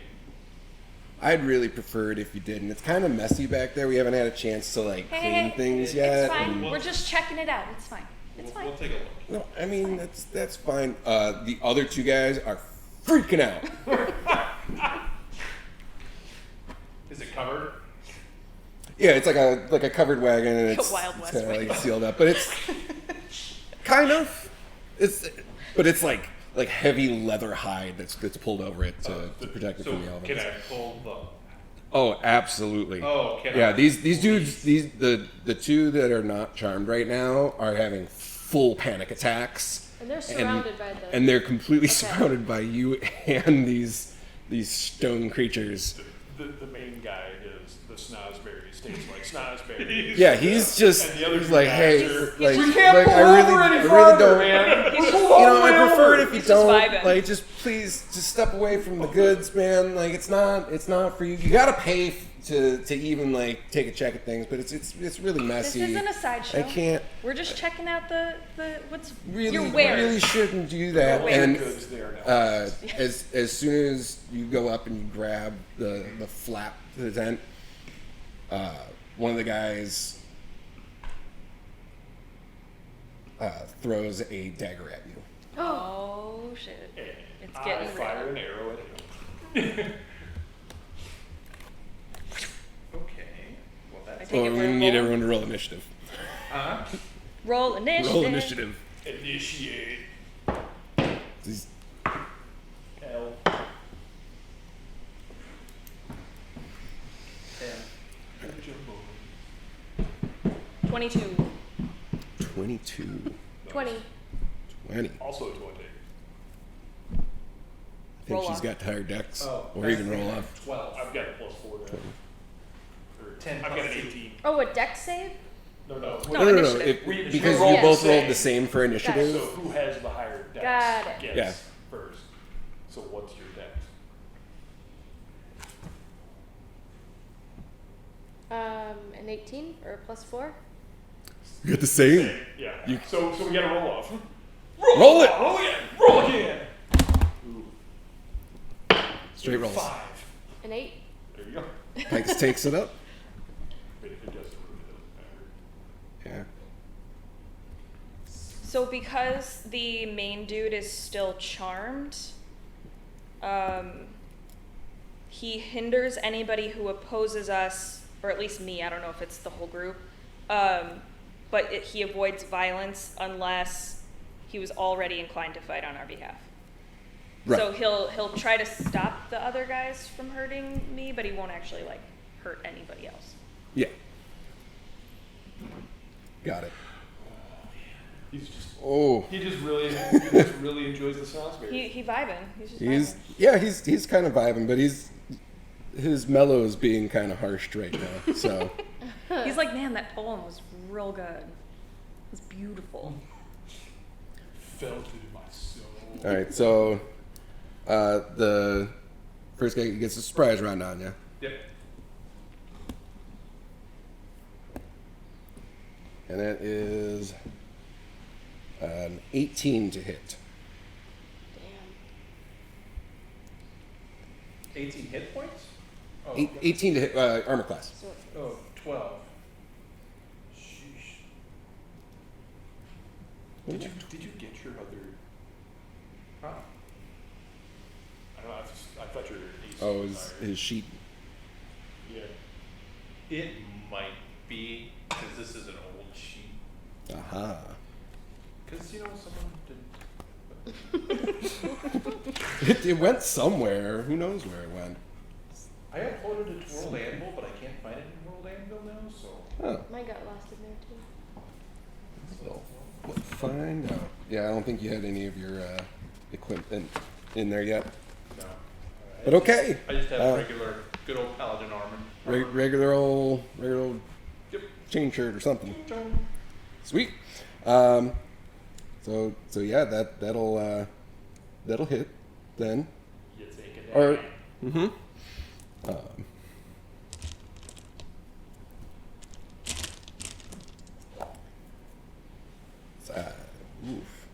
I'd really prefer it if you didn't. It's kind of messy back there. We haven't had a chance to like clean things yet. It's fine. and- We're just checking it out. It's fine. It's fine. We'll take a look. No, I mean that's fine. The other two guys are freaking out. Is it covered? Yeah, it's like a covered wagon, and it's, Wild West kinda, wagon. like sealed up, but it's kind of but it's like heavy leather hide that's pulled over it to protect it So from the elements. can I pull the? Oh, absolutely. Oh, can yeah. I These dudes, the two that are not charmed right now are having full panic attacks, And they're surrounded by the. and they're completely Okay. surrounded by you and these stone creatures. The main guy is the Snosberry. Stays like Snosberry. Yeah, he's just And the other he's two like, guys hey, are- like, we can't like, pull I really, over any I really farther, don't, man. He's Pull just- all you know, the I way prefer it over. if you He's just don't, vibing. like, just please, just step away from the goods, man. Like, it's not for you. You gotta pay to even like take a check at things, but it's really This messy. isn't a sideshow. I can't We're just checking out the what's really, your wares. really shouldn't do that. Your wares. And Goods there now. as soon as you go up and you grab the flap to the tent, one of the guys throws a dagger at you. Oh shit! It's I getting fire real. an arrow at him. Okay. Well, that I take Well, it we we're need rolling? everyone to roll initiative. Roll initiative. Roll initiative. Initiate. These- L. 22. 22. 20. 20. Also 20. I think Roll she's off. got higher decks. Oh, Or even roll off. 12. I've got a +4 there. 10 I've got plus an 2. 18. Oh, a deck save? No. No, No. initiative. Because rolled you both the rolled same. the same for initiative. So who has the higher dex Got it. gets Yeah. first. So what's your dex? An 18 or a +4? You got the same. Yeah. You- So we got to roll off. Roll it! Roll again. Roll again. Ooh. Straight rolls. 5. An 8? There you go. Pikes takes it up. But if it doesn't move, it doesn't matter. Yeah. So because the main dude is still charmed, he hinders anybody who opposes us, or at least me. I don't know if it's the whole group. But he avoids violence unless he was already inclined to fight on our behalf. Right. So he'll try to stop the other guys from hurting me, but he won't actually like hurt anybody else. Yeah. Got it. He's just. Oh. He just really enjoys the sounds. He vibing. He's just He's vibing. he's kind of vibing, but his mellow is being kind of harshed right now. So He's like, man, that poem was real good. It was beautiful. Felt it in my soul. all right. So the first guy gets a surprise round on you. Yep. And that is an 18 to hit. Damn. 18 hit points? Oh, 18 to hit armor class. So oh 12. Sheesh. Did you get your other? Huh? I don't know. I thought you were AC. Oh, his sheet. Yeah. It might be because this is an old sheet. Aha. Because someone didn't. It went somewhere. Who knows where it went? I uploaded it to World Anvil, but I can't find it in World Anvil now. So. Oh, mine got lost in there too. we'll find out. Yeah, I don't think you had any of your equipment in there yet. No. But okay. I just have Uh, regular, good old paladin armor. Regular old Yep. chain shirt or something. Sweet. So yeah, that'll hit then. You take it. Or mm-hmm. Oof.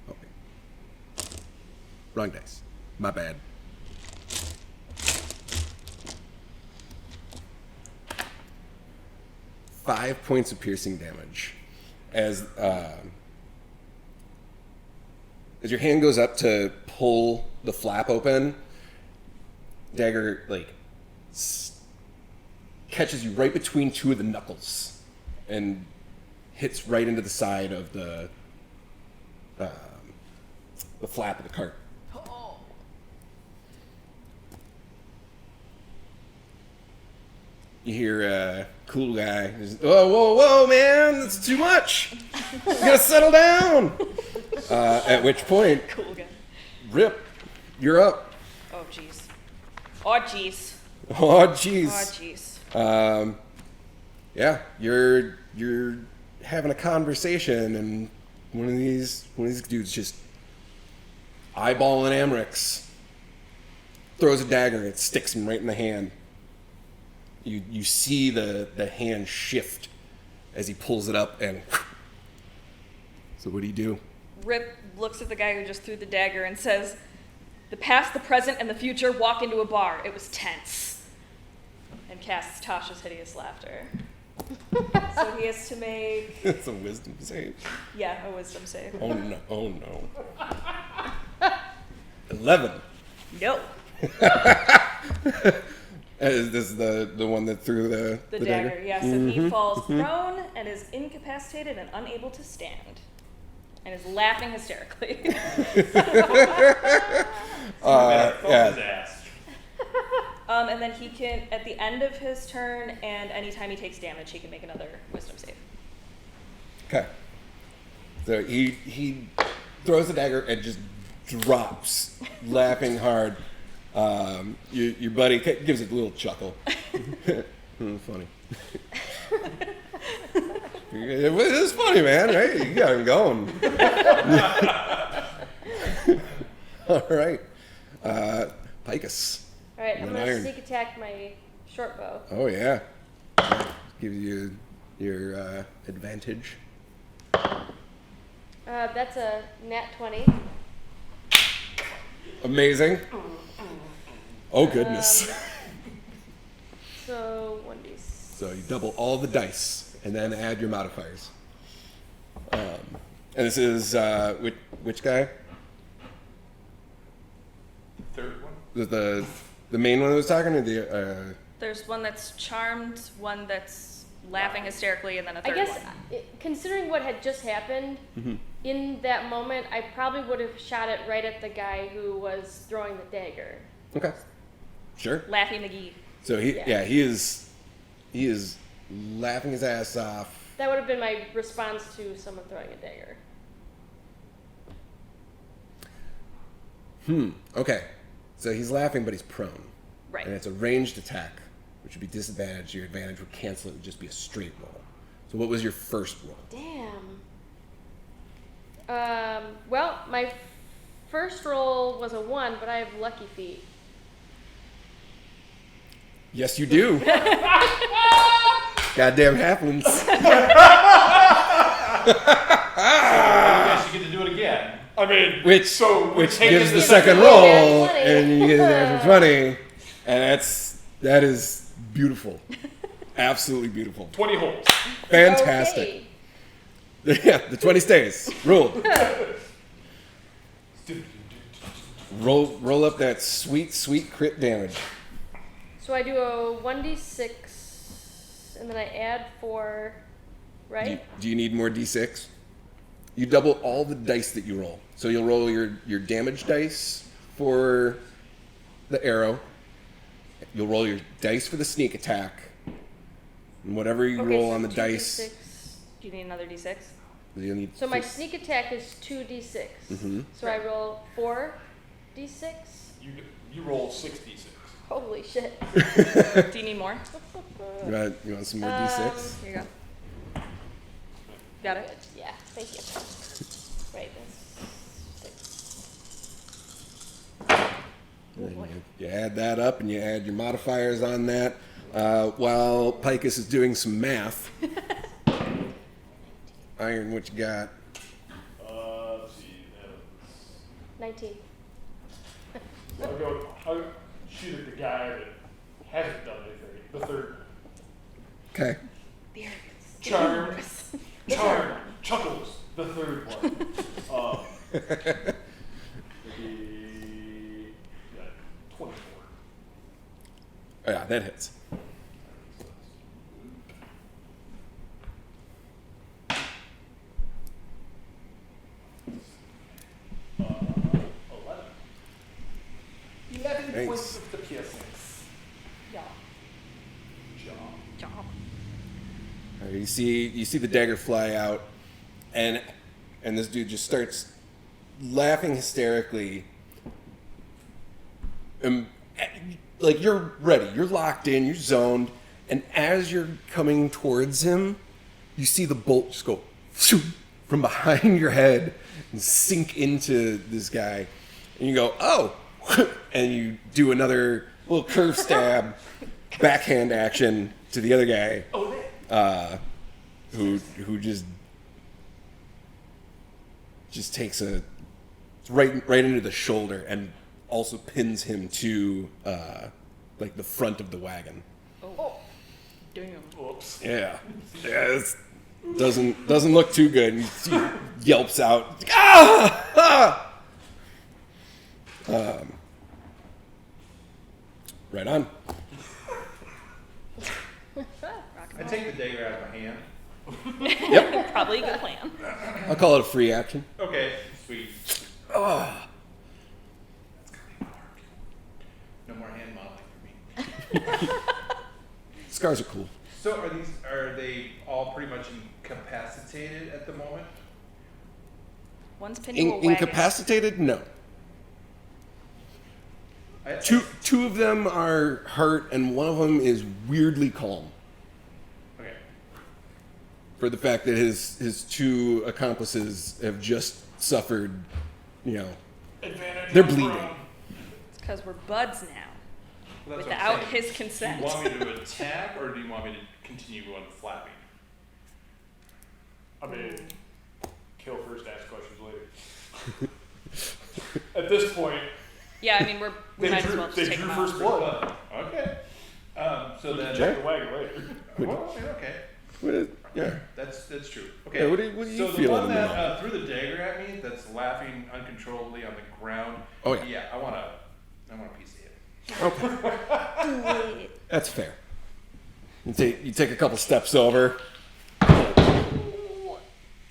Okay. Wrong dice. My bad. Five points of piercing damage as your hand goes up to pull the flap open. Dagger catches you right between two of the knuckles and hits right into the side of the flap of the cart. You hear cool guy. Whoa, man, that's too much. You gotta settle down. At which point, Cool guy. Ripp, you're up. Oh jeez. Oh jeez. Oh, Oh jeez. jeez. Yeah, you're having a conversation, and one of these dudes just eyeballing Amrix, throws a dagger, and it sticks him right in the hand. You see the hand shift as he pulls it up, and so what do you do? Rip looks at the guy who just threw the dagger and says, "The past, the present, and the future walk into a bar. It was tense." And casts Tasha's hideous laughter. So he has to make, It's a wisdom save. yeah, a wisdom save. Oh no. 11. No. This is the one that threw the dagger. Yeah, so he falls prone and is incapacitated and unable to stand. And is laughing hysterically. Yeah. And then he can, at the end of his turn and anytime he takes damage, he can make another wisdom save. Okay. So he throws the dagger and just drops, laughing hard. Your buddy gives it a little chuckle. Funny. It was funny, man. Right? You got him going. All right. Picus. All right, I'm An going to iron. sneak attack my short bow. Oh, yeah. Gives you your advantage. That's a nat 20. Amazing. Oh, goodness. So 1d6. So you double all the dice and then add your modifiers. And this is which guy? Third one. The main one that was talking, or the There's one that's charmed, one that's laughing hysterically, and then a I third guess, one. considering what had just happened, in that moment, I probably would have shot it right at the guy who was throwing the dagger. Okay. Sure. Laffy McGee. So he Yeah. he is laughing his ass off. That would have been my response to someone throwing a dagger. Okay. So he's laughing, but he's prone. Right. And it's a ranged attack, which would be disadvantage. Your advantage would cancel it. It would just be a straight roll. So what was your first roll? Damn. Well, my first roll was a 1, but I have lucky feet. Yes, you do. Goddamn halflings. I guess you get to do it again. I mean, Which we're taking gives the this- second Yeah, roll, 20. and you get an extra 20, and that is beautiful. Absolutely beautiful. 20 holes. Fantastic. Okay. Yeah, the 20 stays. Ruled. Roll up that sweet, sweet crit damage. So I do a 1d6, and then I add 4, right? Do you need more d6? You double all the dice that you roll. So you'll roll your damage dice for the arrow. You'll roll your dice for the sneak attack. And whatever you roll so on the 2d6. dice, Do you need another d6? you'll need. So my sneak attack is 2d6. So I roll 4d6. You roll 66. Holy shit. Do you need more? You want some more d6? Here you go. Got it? Yeah, thank you. Right, that's 6. And you add that up and you add your modifiers on that. While Picus is doing some math. Iron, what you got? Let's see. 19. I'll shoot at the guy that hasn't done anything. The third. Okay. Charmed. Chuckles. The third one. Maybe 24. Oh, yeah, that hits. Thanks. Points of the piercings. Yeah. Job. You see the dagger fly out, and this dude just starts laughing hysterically. Like you're ready, you're locked in, you're zoned, and as you're coming towards him, you see the bolt just go from behind your head and sink into this guy, and you go, oh, and you do another little curve stab, backhand action to the other guy. Who just takes right into the shoulder and also pins him to like the front of the wagon. Oh. Damn. Whoops. Yeah, it doesn't look too good. He yelps out, ah! Right on. I take the dagger out of my hand. Yep. Probably a good plan. I'll call it a free action. Okay, sweet. Oh. That's gonna be hard. No more hand modeling for me. Scars are cool. So are they all pretty much incapacitated at the moment? One's pinned to a wagon. Incapacitated? No. Two of them are hurt, and one of them is weirdly calm. Okay. For the fact that his two accomplices have just suffered, Advantage. they're on bleeding. Braun. It's because we're buds now. Well, that's what Without I'm saying. his consent. Do you want me to attack, or do you want me to continue going flapping? I mean, kill first, ask questions later. At this point, Yeah, I mean, we might as well just they take drew them first out. blood. Okay. So then. Jack? The wagon later. Well, okay. Yeah. That's true. Okay. Yeah, what do you so feel the one in the that moment? threw the dagger at me, that's laughing uncontrollably on the ground. Oh, yeah. Yeah, I want a piece of him. Okay. That's fair. You take a couple steps over.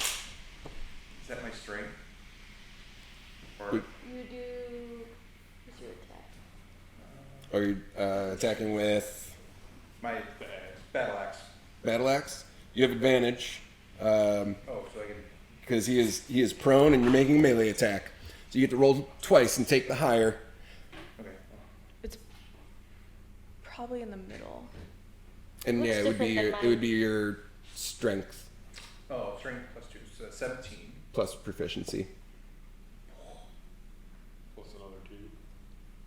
Is that my strength? Or You do. What's your attack? Are you attacking with my battle axe? battle axe? You have advantage Oh, so I can. because he is prone, and you're making a melee attack. So you get to roll twice and take the higher. Okay. It's probably in the middle. And Looks yeah, it would be different than it would be your strength Oh, strength +2, so 17. plus proficiency, Plus another 2.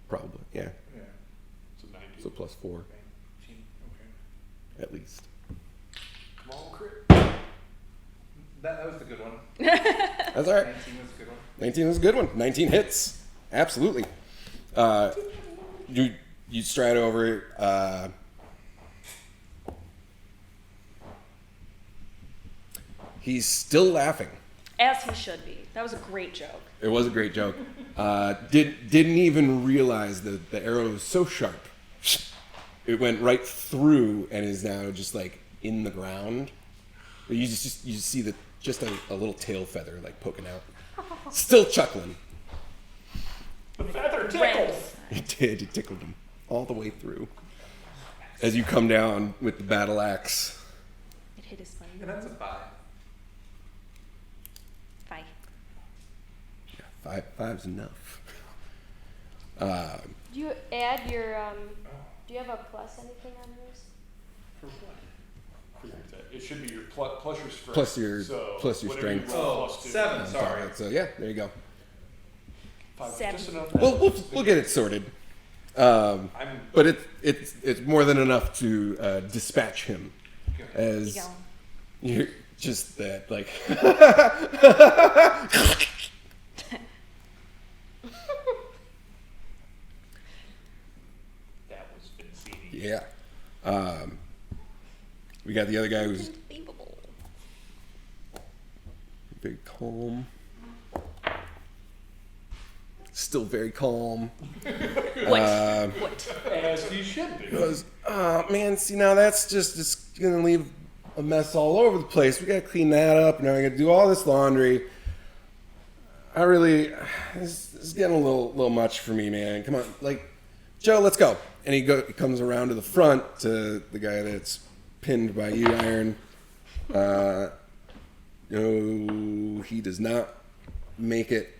probably. Yeah, Yeah. So 19. so plus 4 19. Okay. at least. Come on, crit. That was the good one. That's all right. 19 was a good one. 19 is a good one. 19 hits. Absolutely. You stride over. He's still laughing. As he should be. That was a great joke. It was a great joke. Didn't even realize that the arrow was so sharp. It went right through and is now just like in the ground. But you just see a little tail feather like poking out. Still chuckling. The feather tickled. Rents. It did. It tickled him all the way through. As you come down with the battle axe. It hit his funny. And that's a 5. 5. Five's enough. Do you add your do you have a plus anything on yours? For what? It should be your plus your strength. Plus your- so plus your whatever you strength. roll, Oh, plus 2. 7, sorry. So yeah, there you go. 5 is 7. just enough. We'll get it sorted. I'm. But it's more than enough to dispatch him, as You go. you're just that like. That was Vincini. Yeah. We got the other guy who's Unbelievable. very calm. Still very calm. What? As he should be. Goes, oh man, see now that's just gonna leave a mess all over the place. We gotta clean that up. Now we gotta do all this laundry. This is getting a little much for me, man. Come on, like, Joe, let's go. And he comes around to the front to the guy that's pinned by you, Iron. No, he does not make it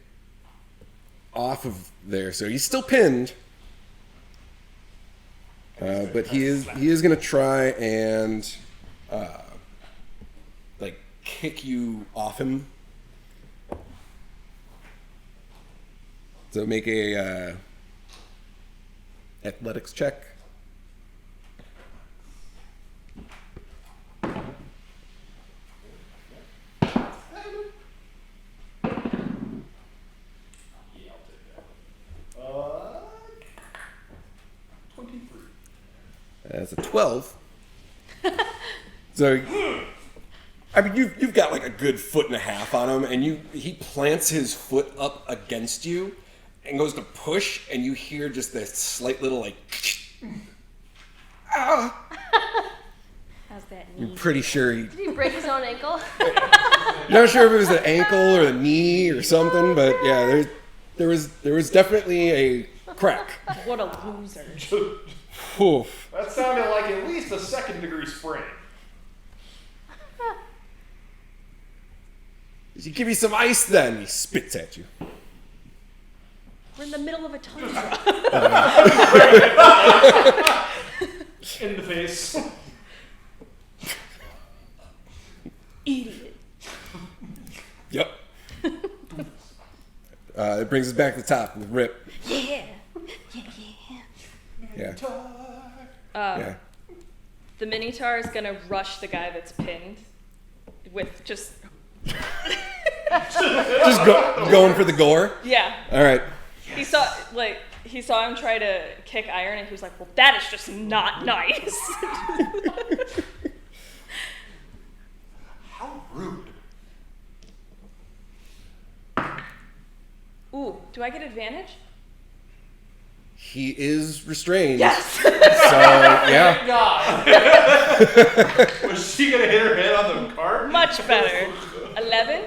off of there, so he's still pinned. But he is gonna try and like kick you off him. So make a athletics check. Yeah, I'll take that. 23. That's a 12. So, I mean, you've got like a good foot and a half on him, and he plants his foot up against you and goes to push, and you hear just this slight little like, ah. How's that You're knee? pretty sure he. Did he break his own ankle? Not sure if it was an ankle or a knee or something, but yeah, there was definitely a crack. What a loser. Oof. That sounded like at least a 2nd-degree sprain. Did you give me some ice then? He spits at you. We're in the middle of a tundra. In the face. Idiot. Yep. It brings us back to the top with Ripp. Yeah. Yeah. Yeah. The Minotaur is gonna rush the guy that's pinned with just Just going for the gore. yeah. All right. He saw him try to kick Iron, and he was like, "Well, that is just not nice." How rude. Ooh, do I get advantage? He is restrained. Yes. So yeah. God. Was she gonna hit her head on the cart? Much better. 11.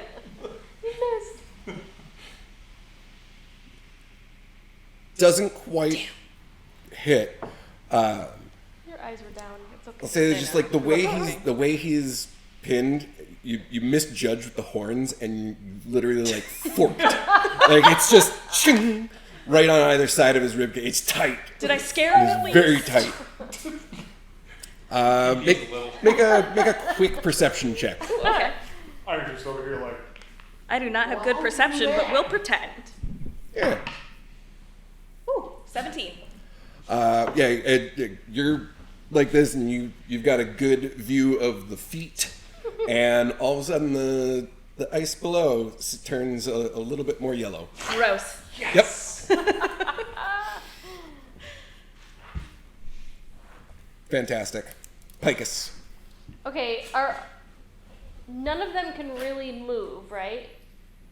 You missed. Doesn't quite hit. Your eyes were down. It's okay. I'll say that just like the way he's pinned, you misjudge with the horns and you literally like forked. Like it's just shing, right on either side of his ribcage. It's tight. Did I scare him at It's least? very tight. Make a quick perception check. Okay. I'm just over here like, I do not have good perception, but will pretend. Yeah. Ooh, 17. You're like this, and you've got a good view of the feet, and all of a sudden the ice below turns a little bit more yellow. Gross. Yep. Fantastic. Picus. Okay, none of them can really move, right?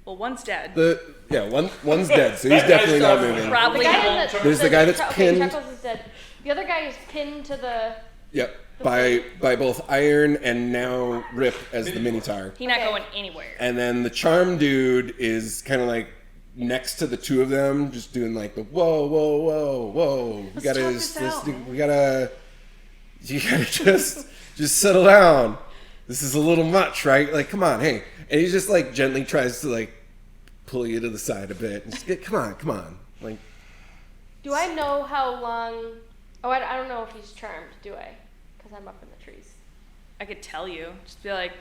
Well, one's dead. One's dead, so he's definitely not moving. Probably The guy won't. in There's the guy that's okay, pinned. Chuckles is dead. The other guy is pinned to the. Yep. By both Iron and now Ripp as the Minotaur. He's not Okay. going anywhere. And then the charm dude is kind of like next to the two of them, just doing like the whoa, whoa, whoa, whoa. Let's talk this out. You gotta just settle down. This is a little much, right? Like, come on, hey. And he just like gently tries to like pull you to the side a bit. And just get, come on. Like, Do I know how long? Oh, I don't know if he's charmed. Do I? Because I'm up in the trees. I could tell you. Just be like,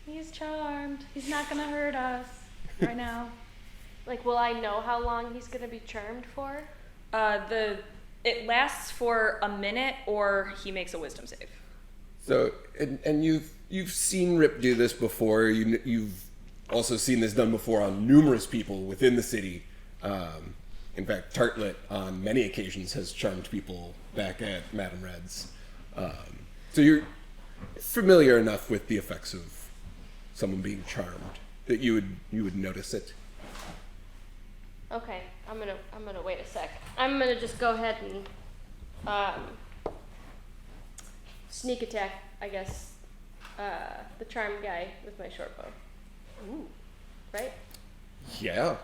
he's charmed. He's not going to hurt us right now. Like, will I know how long he's gonna be charmed for? It lasts for a minute, or he makes a wisdom save. so, and you've seen Ripp do this before. You've also seen this done before on numerous people within the city. In fact, Tartlet on many occasions has charmed people back at Madame Red's. So you're familiar enough with the effects of someone being charmed that you would notice it. Okay, I'm gonna wait a sec. I'm gonna just go ahead and sneak attack, I guess, the charmed guy with my short bow. Ooh. Right? Yeah.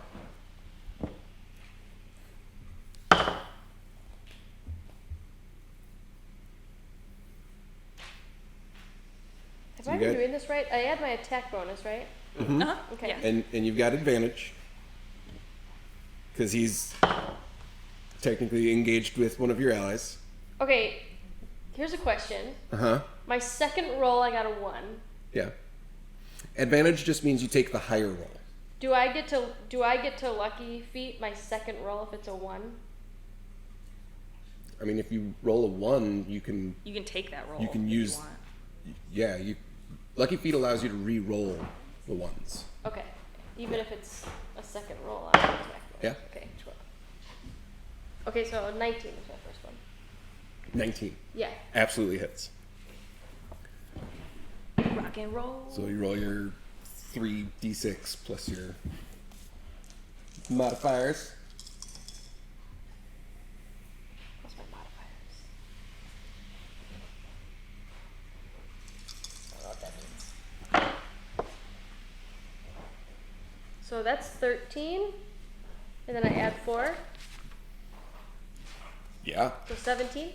Have So I you been got- doing this right? I add my attack bonus, right? Uh-huh. Okay. Yeah. And you've got advantage because he's technically engaged with one of your allies. Okay, here's a question. Uh-huh. My second roll, I got a 1. Yeah. Advantage just means you take the higher roll. Do I get to lucky feat my second roll if it's a 1? I mean, if you roll a 1, you can You can take that roll. You can if use- You want. yeah, Lucky Feet allows you to re-roll the ones. Okay. Even if it's a second roll, I'll attack roll. Yeah. Okay, 12. Okay, so 19 is my first one. 19. Yeah. Absolutely hits. Rock and roll. So you roll your 3d6 plus your modifiers. What's my modifiers? So that's 13. And then I add 4. Yeah. So 17.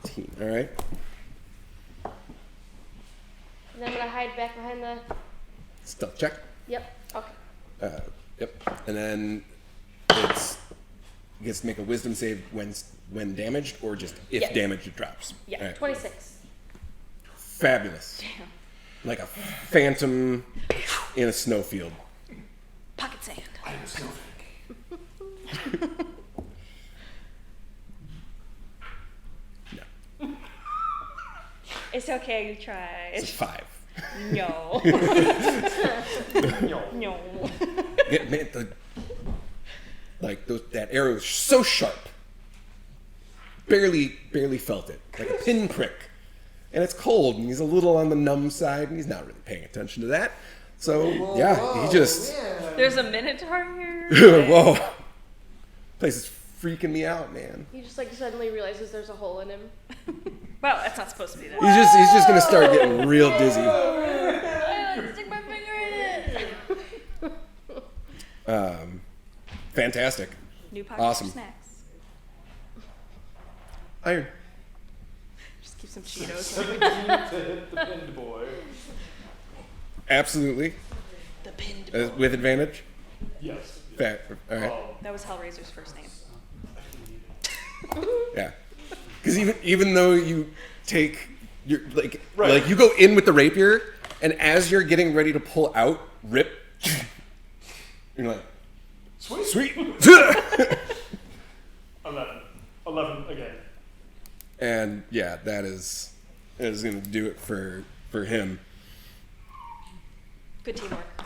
13. All right. And then I'm gonna hide back behind the. Stealth check. Yep. Okay. Yep. And then it gets to make a wisdom save when damaged, or just if Yes. damaged it drops. Yeah. All right. 26. Fabulous. Damn. Like a phantom in a snowfield. Pocket sand. I am a snowflake. No. It's okay, you tried. It's a 5. No. Yo. No. That arrow is so sharp. Barely felt it. Like a pinprick. And it's cold, and he's a little on the numb side, and he's not really paying attention to that. So, he just... There's a Minotaur here. Whoa. Place is freaking me out, man. He just like suddenly realizes there's a hole in him. Well, that's not supposed to be that. He's just gonna start getting real dizzy. Stick my finger in it. Fantastic. New pocket Awesome. for snacks. Iron. Just keep some Cheetos. 17 to hit the pinned boy. Absolutely. The pinned. With advantage. Yes. All right. That was Hellraiser's first name. Yeah. Because even though you take your Right. like you go in with the rapier, and as you're getting ready to pull out, Ripp, you're like, sweet. 11 again. And yeah, that is gonna do it for him. Good teamwork.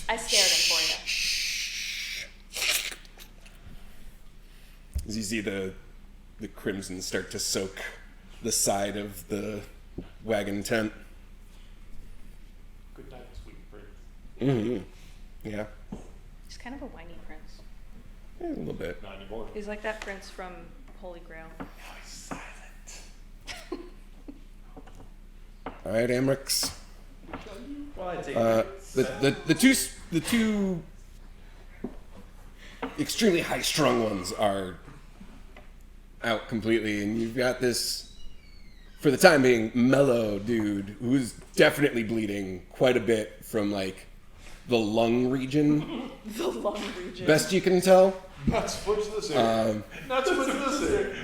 I scared him for you. As you see the crimson start to soak the side of the wagon tent. Good night, sweet prince. Mm-hmm. Yeah. He's kind of a whiny prince. A little bit. Not anymore. He's like that prince from Holy Grail. All right, Amrix. Well, I take The two extremely high-strung ones are out completely, and you've got this, for the time being, mellow dude who's definitely bleeding quite a bit from like the lung region. The lung region. Best you can tell. Not so much this area. Not so much this area.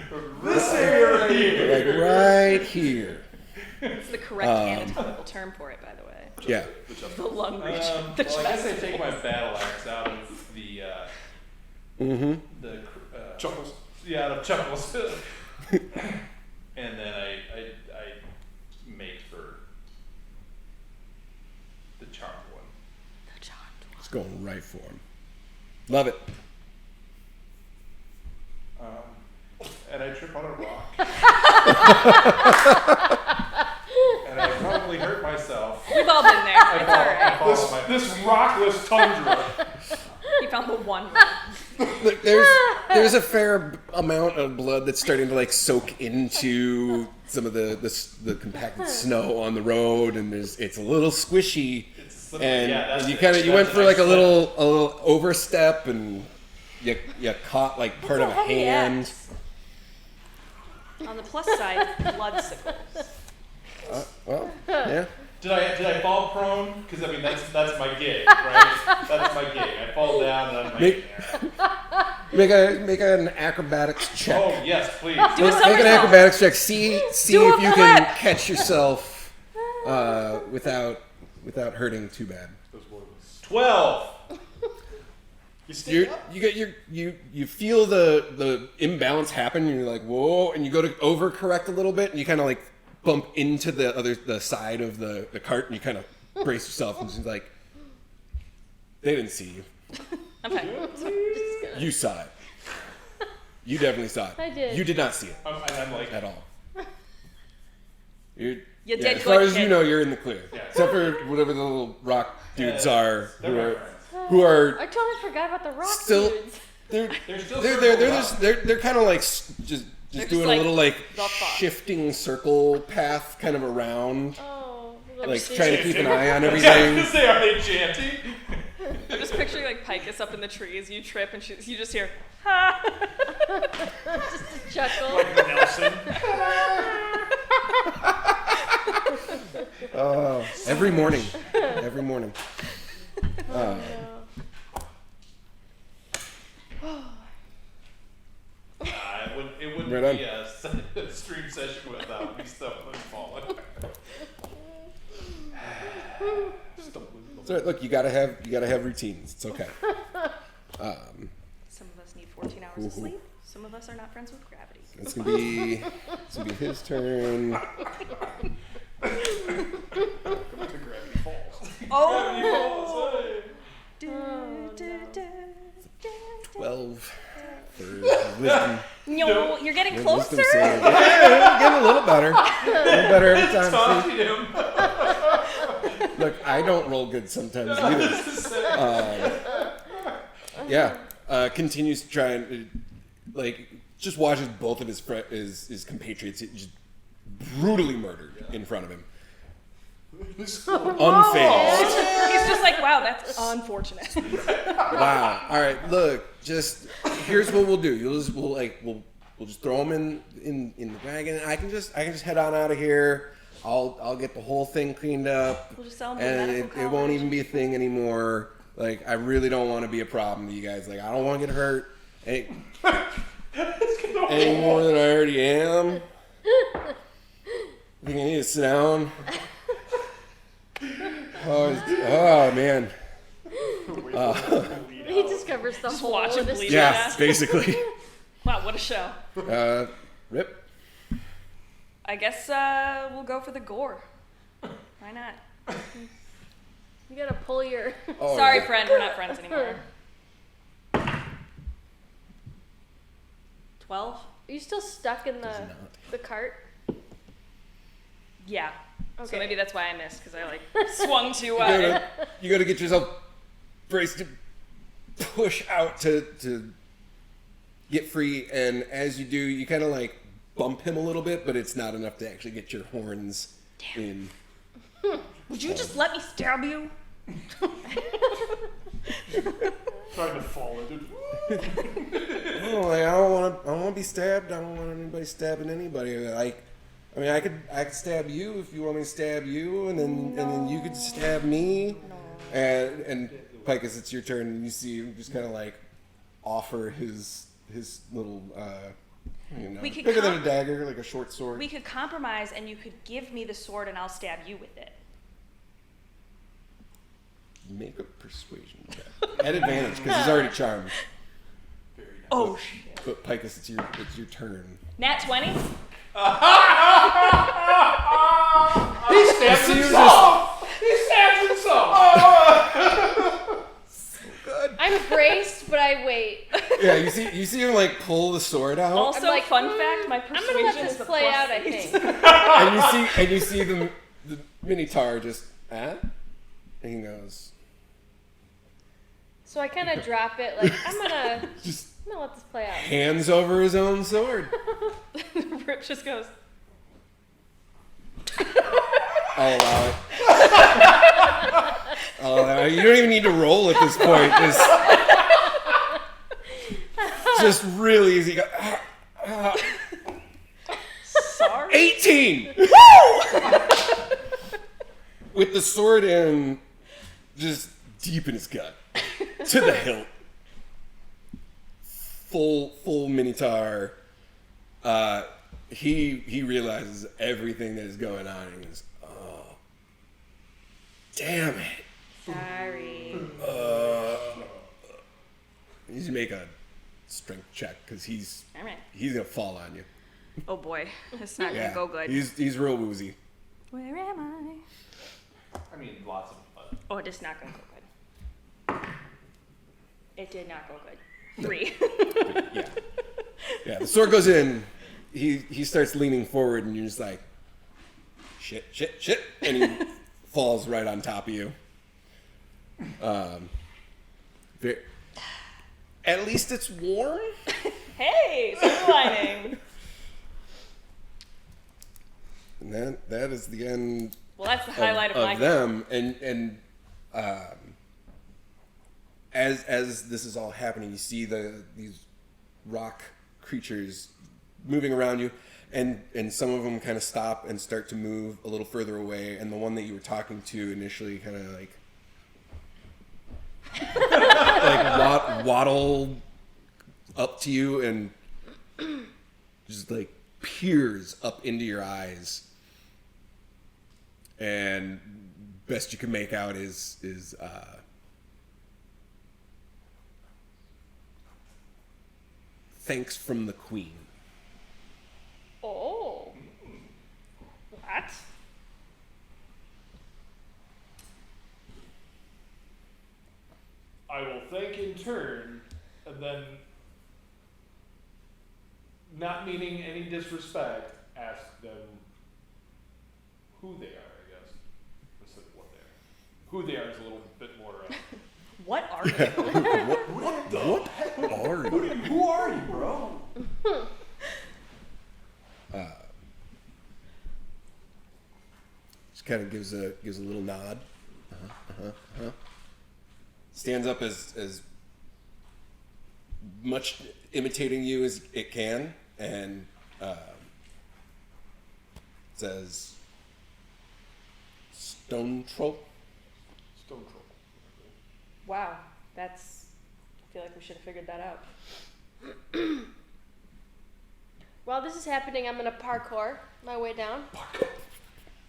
This area right here. Like right here. That's the correct anatomical term for it, by the way. Yeah. The lung region. well, I guess I take my battle axe out of the Chuckles. yeah, the chuckles, and then I make for the charmed one. The charmed one. It's going right for him. Love it. And I trip on a rock. And I probably hurt myself. We've all been there. It's alright. This rockless tundra. He found the one room. Look, there's a fair amount of blood that's starting to like soak into some of the compacted snow on the road, and it's a little squishy. It's slippery. And Yeah, that's you it. kind of you That's went for a like a nice little overstep, and you caught like part of a heavy hand. axe. On the plus side, blood sickles. Well, yeah. Did I fall prone? Because I mean that's my gig, right? That's my gig. I fall down and I'm Make- there. Make an acrobatics check. Oh yes, please. Do a Make an somersault. acrobatics check. See Do a if you can flip. catch yourself without hurting too bad. 12. You feel the imbalance happen, and you're like, whoa, and you go to overcorrect a little bit, and you kind of like bump into the side of the cart, and you kind of brace yourself, and she's like, they didn't see you. I'm fine. You saw it. You definitely saw it. I did. You did not see it And I'm like, at all. You Yeah, did as far good as you shit. know, you're in the clear. Yeah. Except for whatever the little rock dudes are, they're my friends. who are I totally forgot about the rock still dudes. they're They're still they're circled they're around. just they're kind of like just They're doing like, a little like the fuck? shifting circle path kind of around, Oh, like trying to keep an eye on everything. Because they are they chanting. I'm just picturing like Picus up in the trees. You trip and you just hear, ha! just a chuckle. Like Nelson. Every morning. Every morning. No. It wouldn't Right on. be a stream session without me stumbling and falling. So look, you gotta have routines. It's okay. Some of us need 14 hours of sleep. Some of us are not friends with gravity. It's gonna be his turn. Gravity Falls. Oh! Oh, no. 12 for wisdom. No, you're getting Wisdom closer. save. Yeah, getting a little better. A little better every time. Taunting him. Look, I don't roll good sometimes either. Yeah, continues to try and just watches both of his compatriots just brutally murdered in front of him. Unfazed. He's just like, wow, that's unfortunate. Wow. All right. Look, just here's what we'll do. We'll just throw him in the wagon. I can just head on out of here. I'll get the whole thing cleaned up, We'll just sell him to and medical it won't college. even be a thing anymore. Like, I really don't want to be a problem to you guys. Like, I don't want to get hurt any more than I already am. I think I need to sit down. Oh man. He discovers the Just hole watch him in his bleed. Yeah, Yeah. basically. Wow, what a show. Rip. I guess we'll go for the gore. Why not? You gotta pull your. Oh, Sorry, yeah. friend, we're not friends anymore. 12? Are you still stuck in Does the cart? Yeah. So Okay. maybe that's why I missed, because I like swung to You gotta get yourself braced to push out to get free, and as you do, you kind of like bump him a little bit, but it's not enough to actually get your horns in. Would you just let me stab you? Trying to fall into. Oh, like, I don't want to be stabbed. I don't want anybody stabbing anybody. Like, I mean, I could stab you if you want me to stab you, and then you could stab me. And Picus, it's your turn, and you see him just kind of like offer his little We could bigger than a dagger, like a short sword. We could compromise, and you could give me the sword, and I'll stab you with it. Make a persuasion check at advantage because he's already charmed. Oh shit! But Picus, it's your turn. Nat 20? He stabs himself! He stabs himself! Good. I'm braced, but I wait. Yeah, you see him like pull the sword out, Also, I'm like, fun fact, my I'm persuasion gonna let is this a play plus out, I 8. think. and you see the Minotaur just and he goes So I kind of drop it, like, I'm gonna just let this play out. hands over his own sword. Rip just goes, I'll allow it. I'll allow it. You don't even need to roll at this point. Just really easy. Go, sorry? 18! With the sword in just deep in his gut. To the hilt. Full Minotaur. He realizes everything that is going on and he goes, oh, damn it. Sorry. You need to make a strength check because he's Alright. gonna fall on you. Oh boy, it's not Yeah, gonna go good. he's real woozy. Where am I? I mean, lots of fun. Oh, it's not gonna go good. It did not go good. 3. Yeah. The sword goes in. He starts leaning forward, and you're just like, shit, and he falls right on top of you. At least it's warm. Hey, silver lining. that is the end Well, that's the highlight of my game. them. And as this is all happening, you see these rock creatures moving around you, and some of them kind of stop and start to move a little further away, and the one that you were talking to initially kind of like waddle up to you and just like peers up into your eyes, and best you can make out is thanks from the queen. Oh. What? I will thank in turn, and then, not meaning any disrespect, ask them who they are, I guess, instead of what they are. Who they are is a little bit more, What are you? what the heck? Are you? Who are you, bro? Just kind of gives a little nod. Stands up as much imitating you as it can, and says, "Stone troll." Stone troll. Wow, that's. I feel like we should have figured that out. While this is happening, I'm gonna parkour my way down.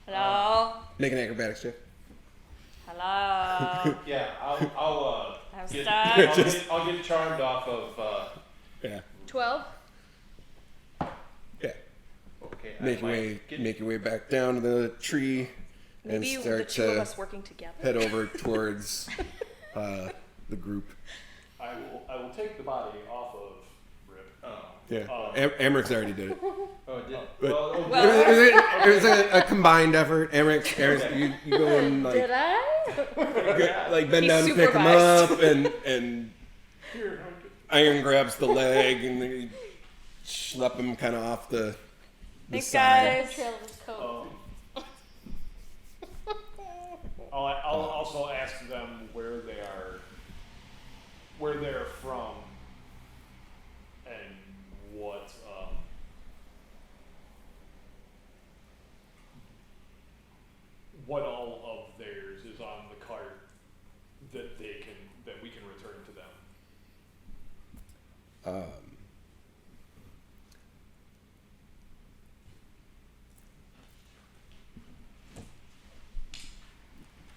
Hello. Make an acrobatics check. Hello. Yeah, I'll get, Stop. I'll get charmed off of. Yeah. 12. Yeah. Okay. Make your way back down to the tree, Maybe and the start two of to us working together. head over towards the group. I will take the body off of Ripp. Oh. Yeah. Amrick's already did it. Oh, it did. But- Well, It was a combined effort. Amrick, you go and like, Did I? bend He down to pick him supervised. up, and Iron grabs the leg and they schlep him kind of off the Thanks, side. guys. The trail of his coat. I'll also ask them where they're from, and what all of theirs is on the cart that we can return to them.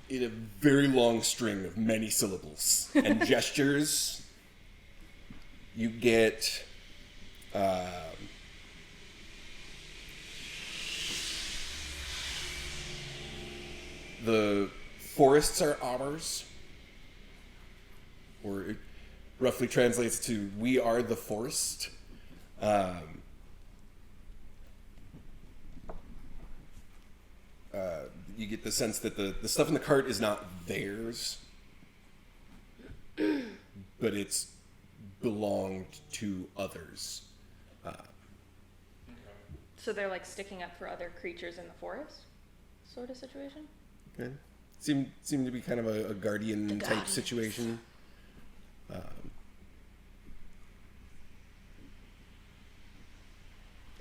In a very long string of many syllables and gestures, you get the forests are ours, or it roughly translates to "we are the forest." You get the sense that the stuff in the cart is not theirs, but it's belonged to others. So they're like sticking up for other creatures in the forest, sort of situation. Okay. Seemed to be kind of a guardian type guardians. situation.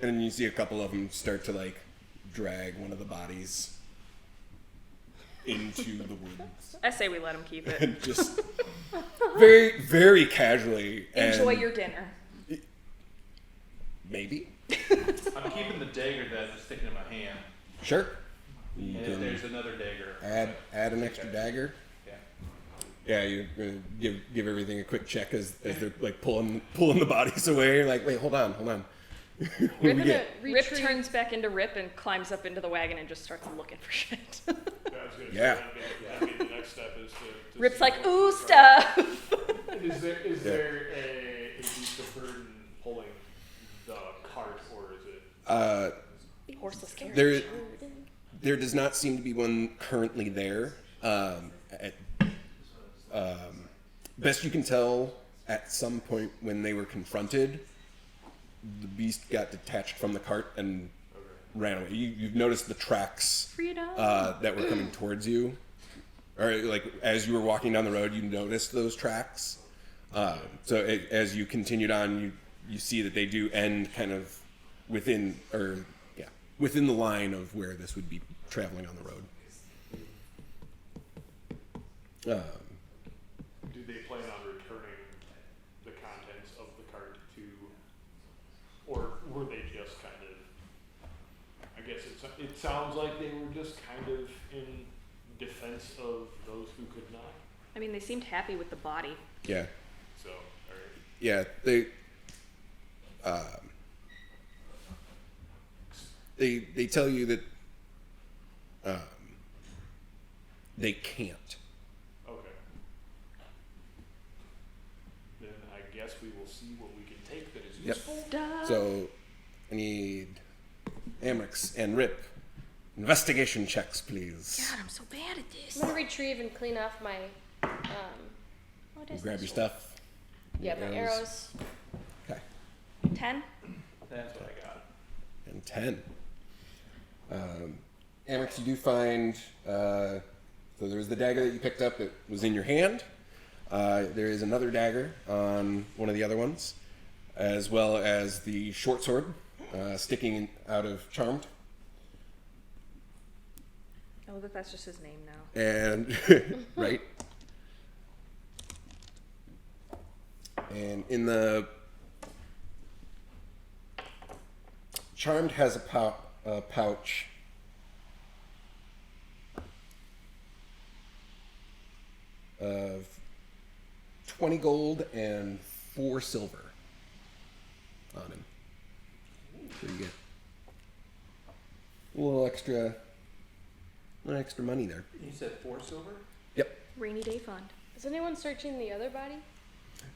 And then you see a couple of them start to like drag one of the bodies into the woods, I say we let them keep it. and just very, very casually. Enjoy and your dinner. maybe. I'm keeping the dagger that's sticking in my hand. Sure. You And if can there's another dagger. add an extra dagger. Yeah. Yeah, you're gonna give everything a quick check as they're like pulling the bodies away. You're like, wait, hold on. We're gonna Rip retreat. turns back into Rip and climbs up into the wagon and just starts looking for shit. Yeah, I was gonna say, Yeah. I mean, the next step is to Rip's see like, what- ooh, stuff. Is there a beast of burden pulling the cart, or is it? Horseless carriage. There does not seem to be one currently there. Best you can tell, at some point when they were confronted, the beast got detached from the cart and ran away. You've noticed the tracks Freedom. that were coming towards you, or like as you were walking down the road, you noticed those tracks. As you continued on, you see that they do end kind of within the line of where this would be traveling on the road. Do they plan on returning the contents of the cart to, or were they just kind of? I guess it sounds like they were just kind of in defense of those who could not. I mean, they seemed happy with the body. Yeah. So, all right. Yeah, they tell you that they can't. Okay. Then I guess we will see what we can take that is Yep. useful. So I need Amrix and Ripp. Investigation checks, please. God, I'm so bad at this. I'm gonna retrieve and clean off my, What You is grab this? your stuff. yeah, my arrows. Okay. 10? That's what I got. And 10. Amrix, you do find, so there was the dagger that you picked up that was in your hand. There is another dagger on one of the other ones, as well as the short sword sticking out of Charmed. Oh, that's just his name now. And, right? And in the Charmed has a pouch of 20 gold and 4 silver on him. So you get a little extra money there. You said 4 silver? Yep. Rainy day fund. Is anyone searching the other body?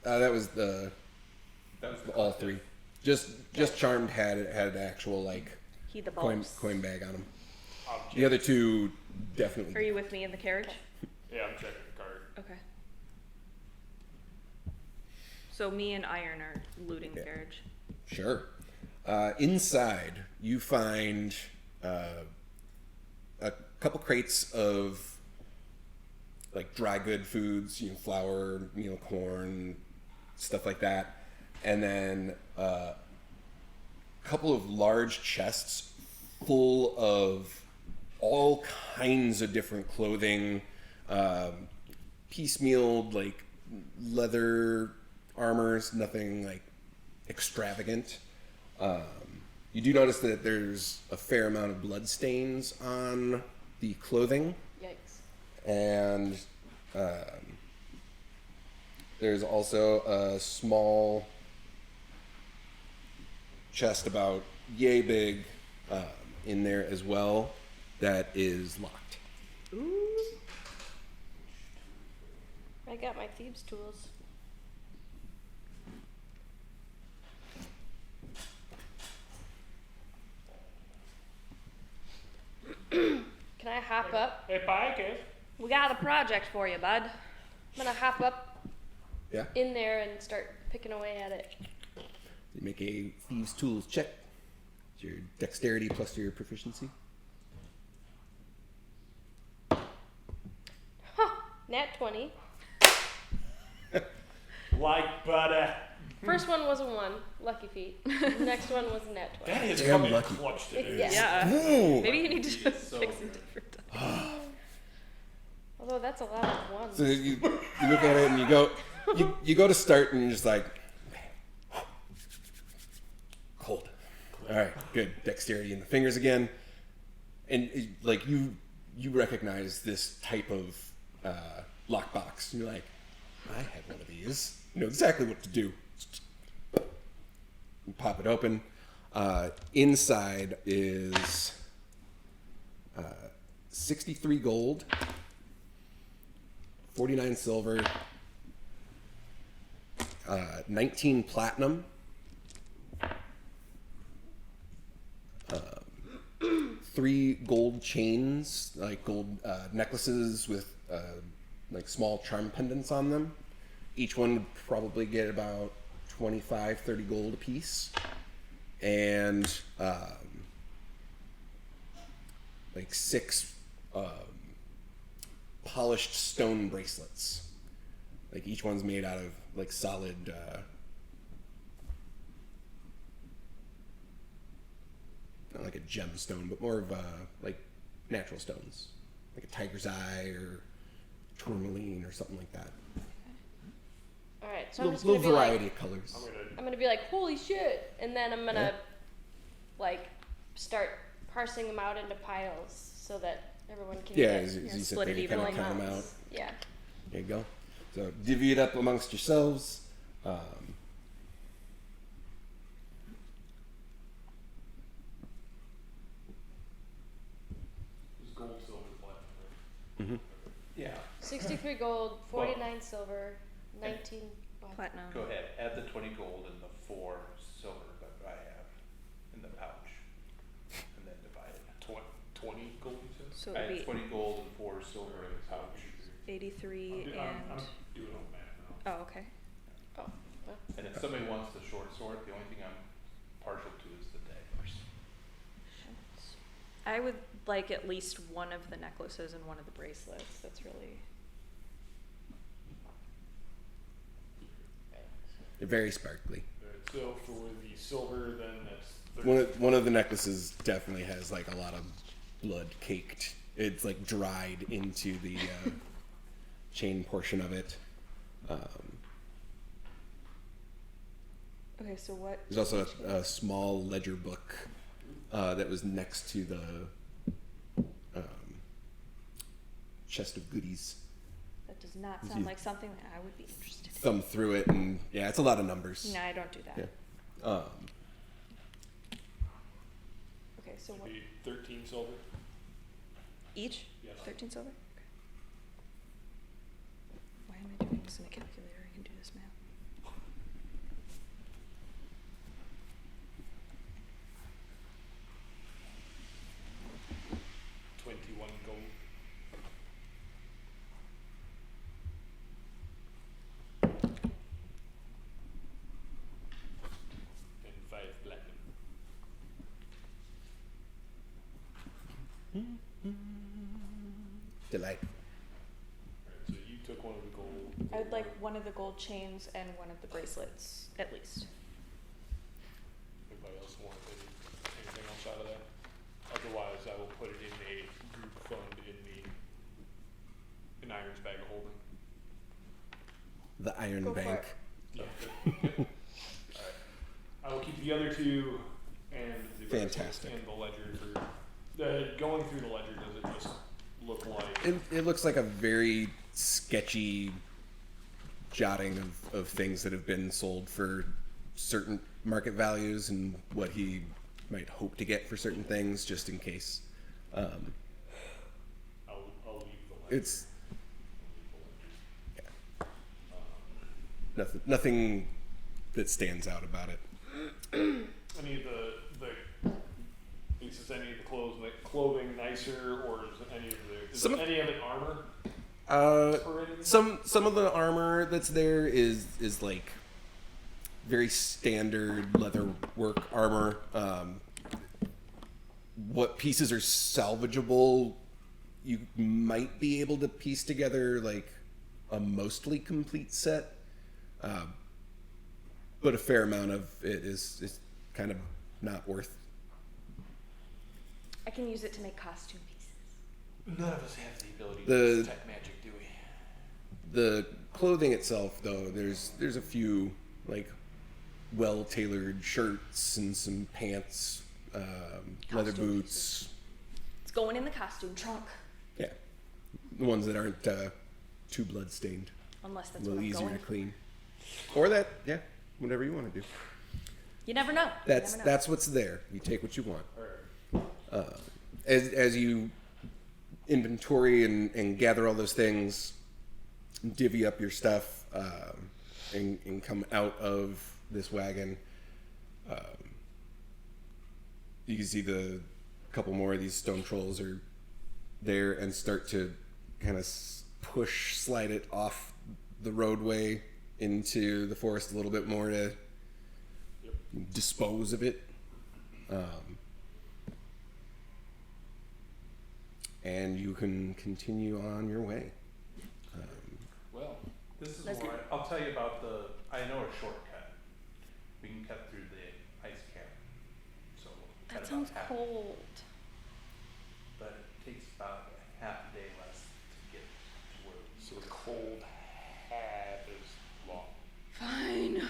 That was the That was the all collective. 3. Just Charmed had an actual like Heed the coin bulbs. bag on him. Object. The other 2 definitely. Are you with me in the carriage? Yeah, I'm checking the cart. Okay. So me and Iron are looting the Yeah. carriage. Sure. Inside, you find a couple crates of like dry good foods, flour, corn, stuff like that, and then a couple of large chests full of all kinds of different clothing, piecemealed like leather armors, nothing like extravagant. You do notice that there's a fair amount of blood stains on the clothing, Yikes. and there's also a small chest about yay big in there as well that is locked. Ooh. I got my thieves' tools. Can I hop up? Hey, Pike. We got a project for you, bud. I'm gonna hop up Yeah. in there and start picking away at it. You make a thieves' tools check. It's your dexterity plus your proficiency. Huh, nat 20. Like butter. First one was a 1, lucky feet. Next one was a nat 20. That is Damn coming lucky. clutch today. Yeah. Yeah. Ooh. Maybe you need to It's so pick some good. different. Although that's a lot of ones. So you look at it and you go to start and you're just like, cold. All right, good. Dexterity in the fingers again, and like you recognize this type of lockbox. You're like, I had one of these. You know exactly what to do. You pop it open. Inside is 63 gold, 49 silver, 19 platinum, 3 gold chains, like gold necklaces with like small charm pendants on them. Each one would probably get about 25, 30 gold a piece. And like 6 polished stone bracelets. Like each one's made out of like solid not like a gemstone, but more of like natural stones, like a tiger's eye or tourmaline or something like that. All right, so I'm just Little gonna be variety like, of colors. I'm gonna be like, holy shit, and then I'm gonna like start parsing them out into piles so that everyone can Yeah, get as you sit split there, it you kind of evenly. count them out. Yeah. There you go. So divvy it up amongst yourselves. It's gold, silver, platinum, right? Yeah. 63 gold, 49 silver, 19 Platinum. Go ahead. Add the 20 gold and the 4 silver that I have in the pouch, and then divide it. 20 gold, you said? So I it have would 20 gold and 4 silver in the pouch, be 83 I'm and. doing all math now. Oh, okay. Oh, well, and if somebody wants the short sword, the only thing I'm partial to is the daggers. I would like at least one of the necklaces and one of the bracelets. That's really. They're very sparkly. Alright, so for the silver, then that's 30. One of the necklaces definitely has like a lot of blood caked. It's like dried into the chain portion of it. Okay, so what? There's also a small ledger book that was next to the chest of goodies. That does not sound like something that I would be interested in. Thumb through it, and yeah, it's a lot of numbers. No, I don't do that. Yeah. Okay, so It'd what? be 13 silver. Each? Yes. 13 silver? Okay. Why am I doing this in a calculator? I can do this math. Gold. And 5 platinum. Delight. Alright, so you took one of the gold. I would like one of the gold chains and one of the bracelets, at least. Anybody else want anything else out of that? Otherwise, I will put it in a group fund in Iron's bag of holding. The Iron Go for Bank. it. Yeah. Alright. I will keep the other 2 and the bracelets Fantastic. and the ledger for going through the ledger. Does it just look like It looks like a very sketchy jotting of things that have been sold for certain market values and what he might hope to get for certain things, just in case. I'll leave the ledger. It's nothing that stands out about it. Any of the is any of the clothing nicer, or is any of any of it armor? Or anything? Some of the armor that's there is like very standard leather work armor. What pieces are salvageable, you might be able to piece together like a mostly complete set, but a fair amount of it is kind of not worth. I can use it to make costume pieces. None of us have the ability The- to detect magic, do we? The clothing itself, though, there's a few like well-tailored shirts and some pants, leather Costume boots. It's going in the costume trunk, Yeah, the ones that aren't too blood-stained, unless a that's little what I'm easier going to clean. Or that, yeah, whatever you want to do. You never know. That's you never know. that's what's there. You take what you want. Alright. As you inventory and gather all those things, divvy up your stuff, and come out of this wagon, you can see the couple more of these stone trolls are there and start to kind of slide it off the roadway into the forest a little bit more to dispose of it. and you can continue on your way. Well, This is Let's more. go. I'll tell you about I know a shortcut. We can cut through the ice cap. So we'll cut That about sounds half, cold. but it takes about half a day less to get to where we so the cold hat is long. Fine.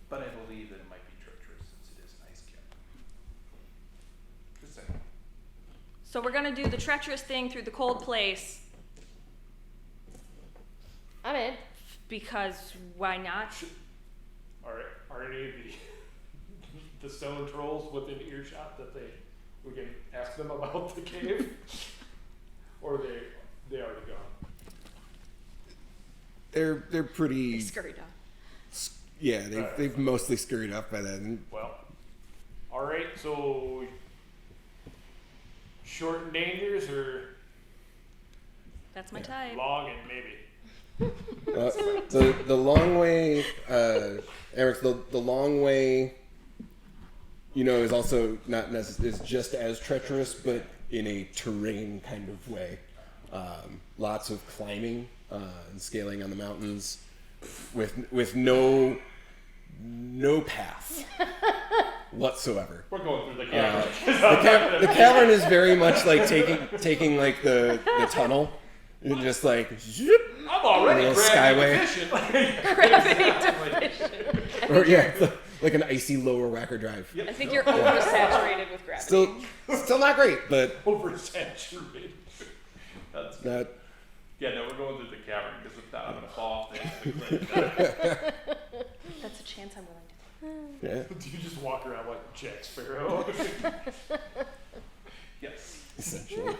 But I believe that it might be treacherous since it is an ice cap. Just saying. So we're gonna do the treacherous thing through the cold place I'm in. because why not? Are any of the stone trolls within earshot that we can ask them about the cave, or they already gone? They're pretty. Scurried off. Yeah, they've mostly scurried off by then. Well, all right. So short and dangerous, or That's my type. long and maybe. The long way, Eric. The long way, is also not is just as treacherous, but in a terrain kind of way. Lots of climbing and scaling on the mountains, with no path whatsoever. We're going through the cavern. The cavern is very much like taking like the tunnel. You're just like zoop, I'm already a little grabbing skyway. efficient. Or yeah, like an icy lower whacker drive. I think you're oversaturated with gravity. Still not great, but Oversaturated. That's not. Yeah, no, we're going through the cavern because if not, I'm gonna fall off the That's a chance I'm willing to take. Yeah, Do you just walk around like Jack Sparrow? Yes. essentially.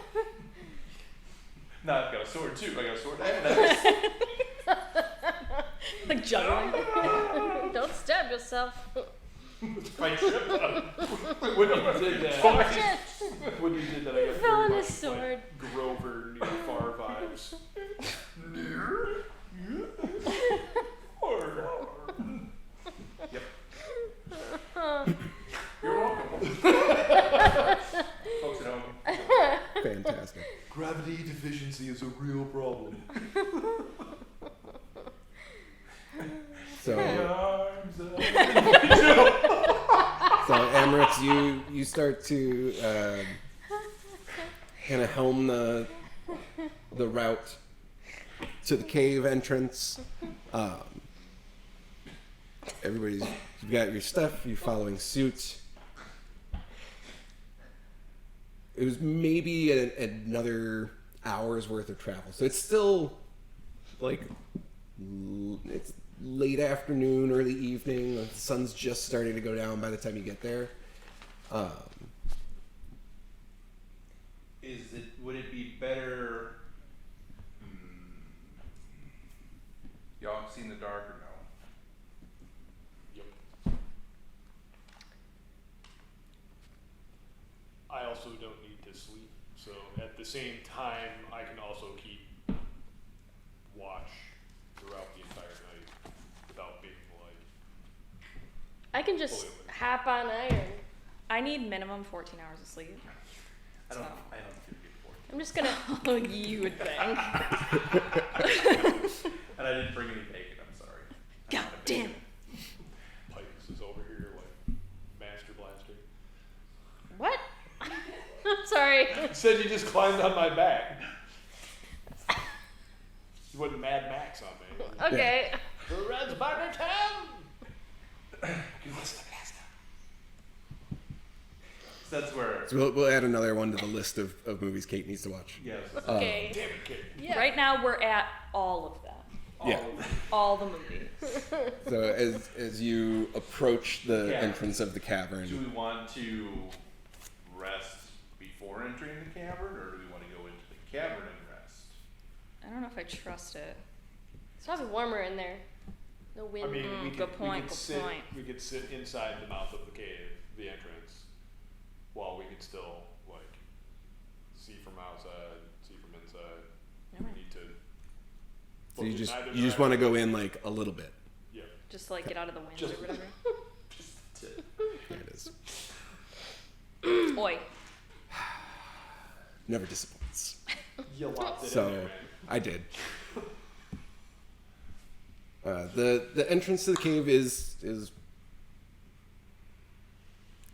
No, I've got a sword too. I got a sword and an axe. Like juggling. Don't stab yourself. My trip. When you did that, when you did that, I got Fell on very his much sword. like Grover near far vibes. Yep. You're welcome. Folks at home. Fantastic. Gravity deficiency is a real problem. So, Arms up. Amaretz, you start to kind of helm the route to the cave entrance. You've got your stuff. You're following suit. It was maybe another hour's worth of travel, so it's still like it's late afternoon, early evening. The sun's just starting to go down by the time you get there. Would it be better? Y'all have seen the dark or no? Yep. I also don't need to sleep, so at the same time, I can also keep watch throughout the entire night without being like. I can just hop on iron. I need minimum 14 hours of sleep. I don't So. think it'd be 14. I'm just gonna. Oh, you would think. And I didn't bring any bacon. I'm sorry. I'm God not a damn. bacon. Pipes is over here like Master Blaster. What? I'm sorry. You said you just climbed on my back. You went Mad Max on me. Okay. Who runs Barber Town? Give us the pasta. So that's where. So we'll add another one to the list of movies Kate needs to watch. Yes. Okay. Damn it, kid. Yeah. Right now, we're at all of them. Yeah. All the movies. So as you approach the Yeah. entrance of the Do cavern, we want to rest before entering the cavern, or do we want to go into the cavern and rest? I don't know if I trust it. It's probably warmer in there. No wind. I mean, we good could, point, we could good sit. point. We could sit inside the mouth of the cave, the entrance, while we could still like see from outside, see from inside. We Alright. need to. so look you in just either you just want to direction. go in like a little bit. Yeah. Just like get out of the wind Just- or whatever. There it is. Oi. never disappoints. You locked it in So there, man. I did. The entrance to the cave is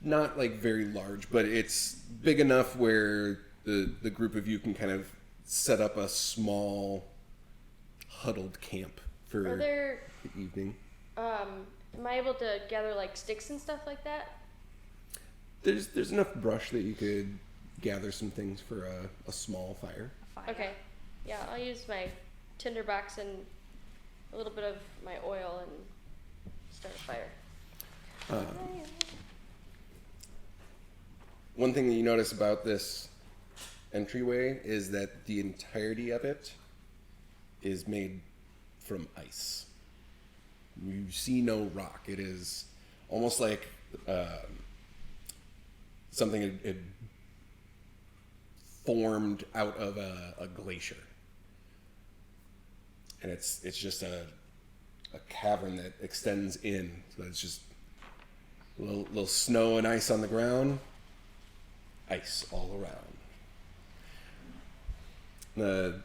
not like very large, but it's big enough where the group of you can kind of set up a small huddled camp for Are there, the evening. am I able to gather like sticks and stuff like that? There's enough brush that you could gather some things for a small fire. Fire. Okay. Yeah, I'll use my tinderbox and a little bit of my oil and start a fire. One thing that you notice about this entryway is that the entirety of it is made from ice. You see no rock. It is almost like something had formed out of a glacier. And it's just a cavern that extends in. So it's just a little snow and ice on the ground, ice all around. The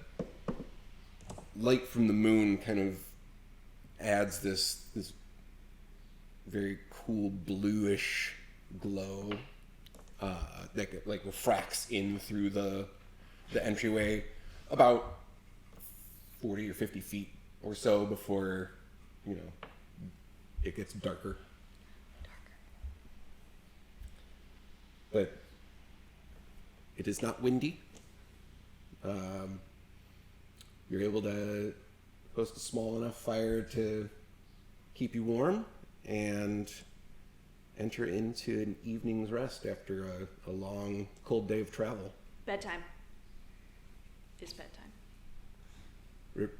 light from the moon kind of adds this very cool bluish glow that like refracts in through the entryway about 40 or 50 feet or so before, it gets darker. But it is not windy. You're able to host a small enough fire to keep you warm and enter into an evening's rest after a long, cold day of travel. Bedtime. It's bedtime.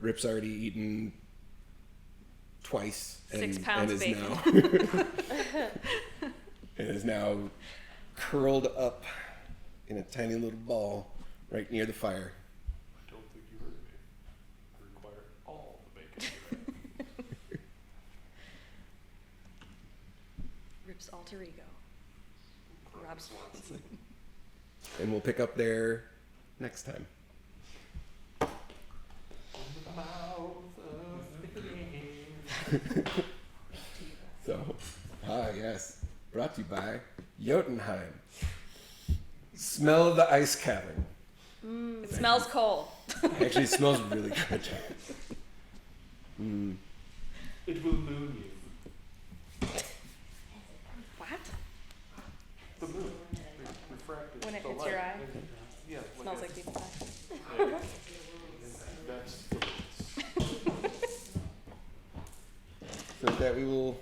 Rip's already eaten twice 6 and pounds is bacon. now and is now curled up in a tiny little ball right near the fire. I don't think you heard me. I require all the bacon. Rip's alter ego. Rob Swanson. And we'll pick up there next time. So, yes, brought to you by Jotunheim. Smell of the ice cavern. It smells cold. Actually, it smells really good. It will moon you. What? The moon. Refracted. When it the hits light. your eye? Yeah. Smells like people's eye. Yeah. That's the So with that, we will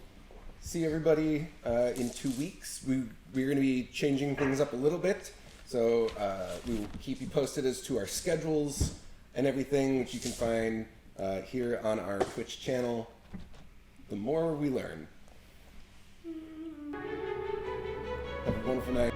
see everybody in 2 weeks. We're going to be changing things up a little bit. So we will keep you posted as to our schedules and everything, which you can find here on our Twitch channel. The more we learn. Have a wonderful night.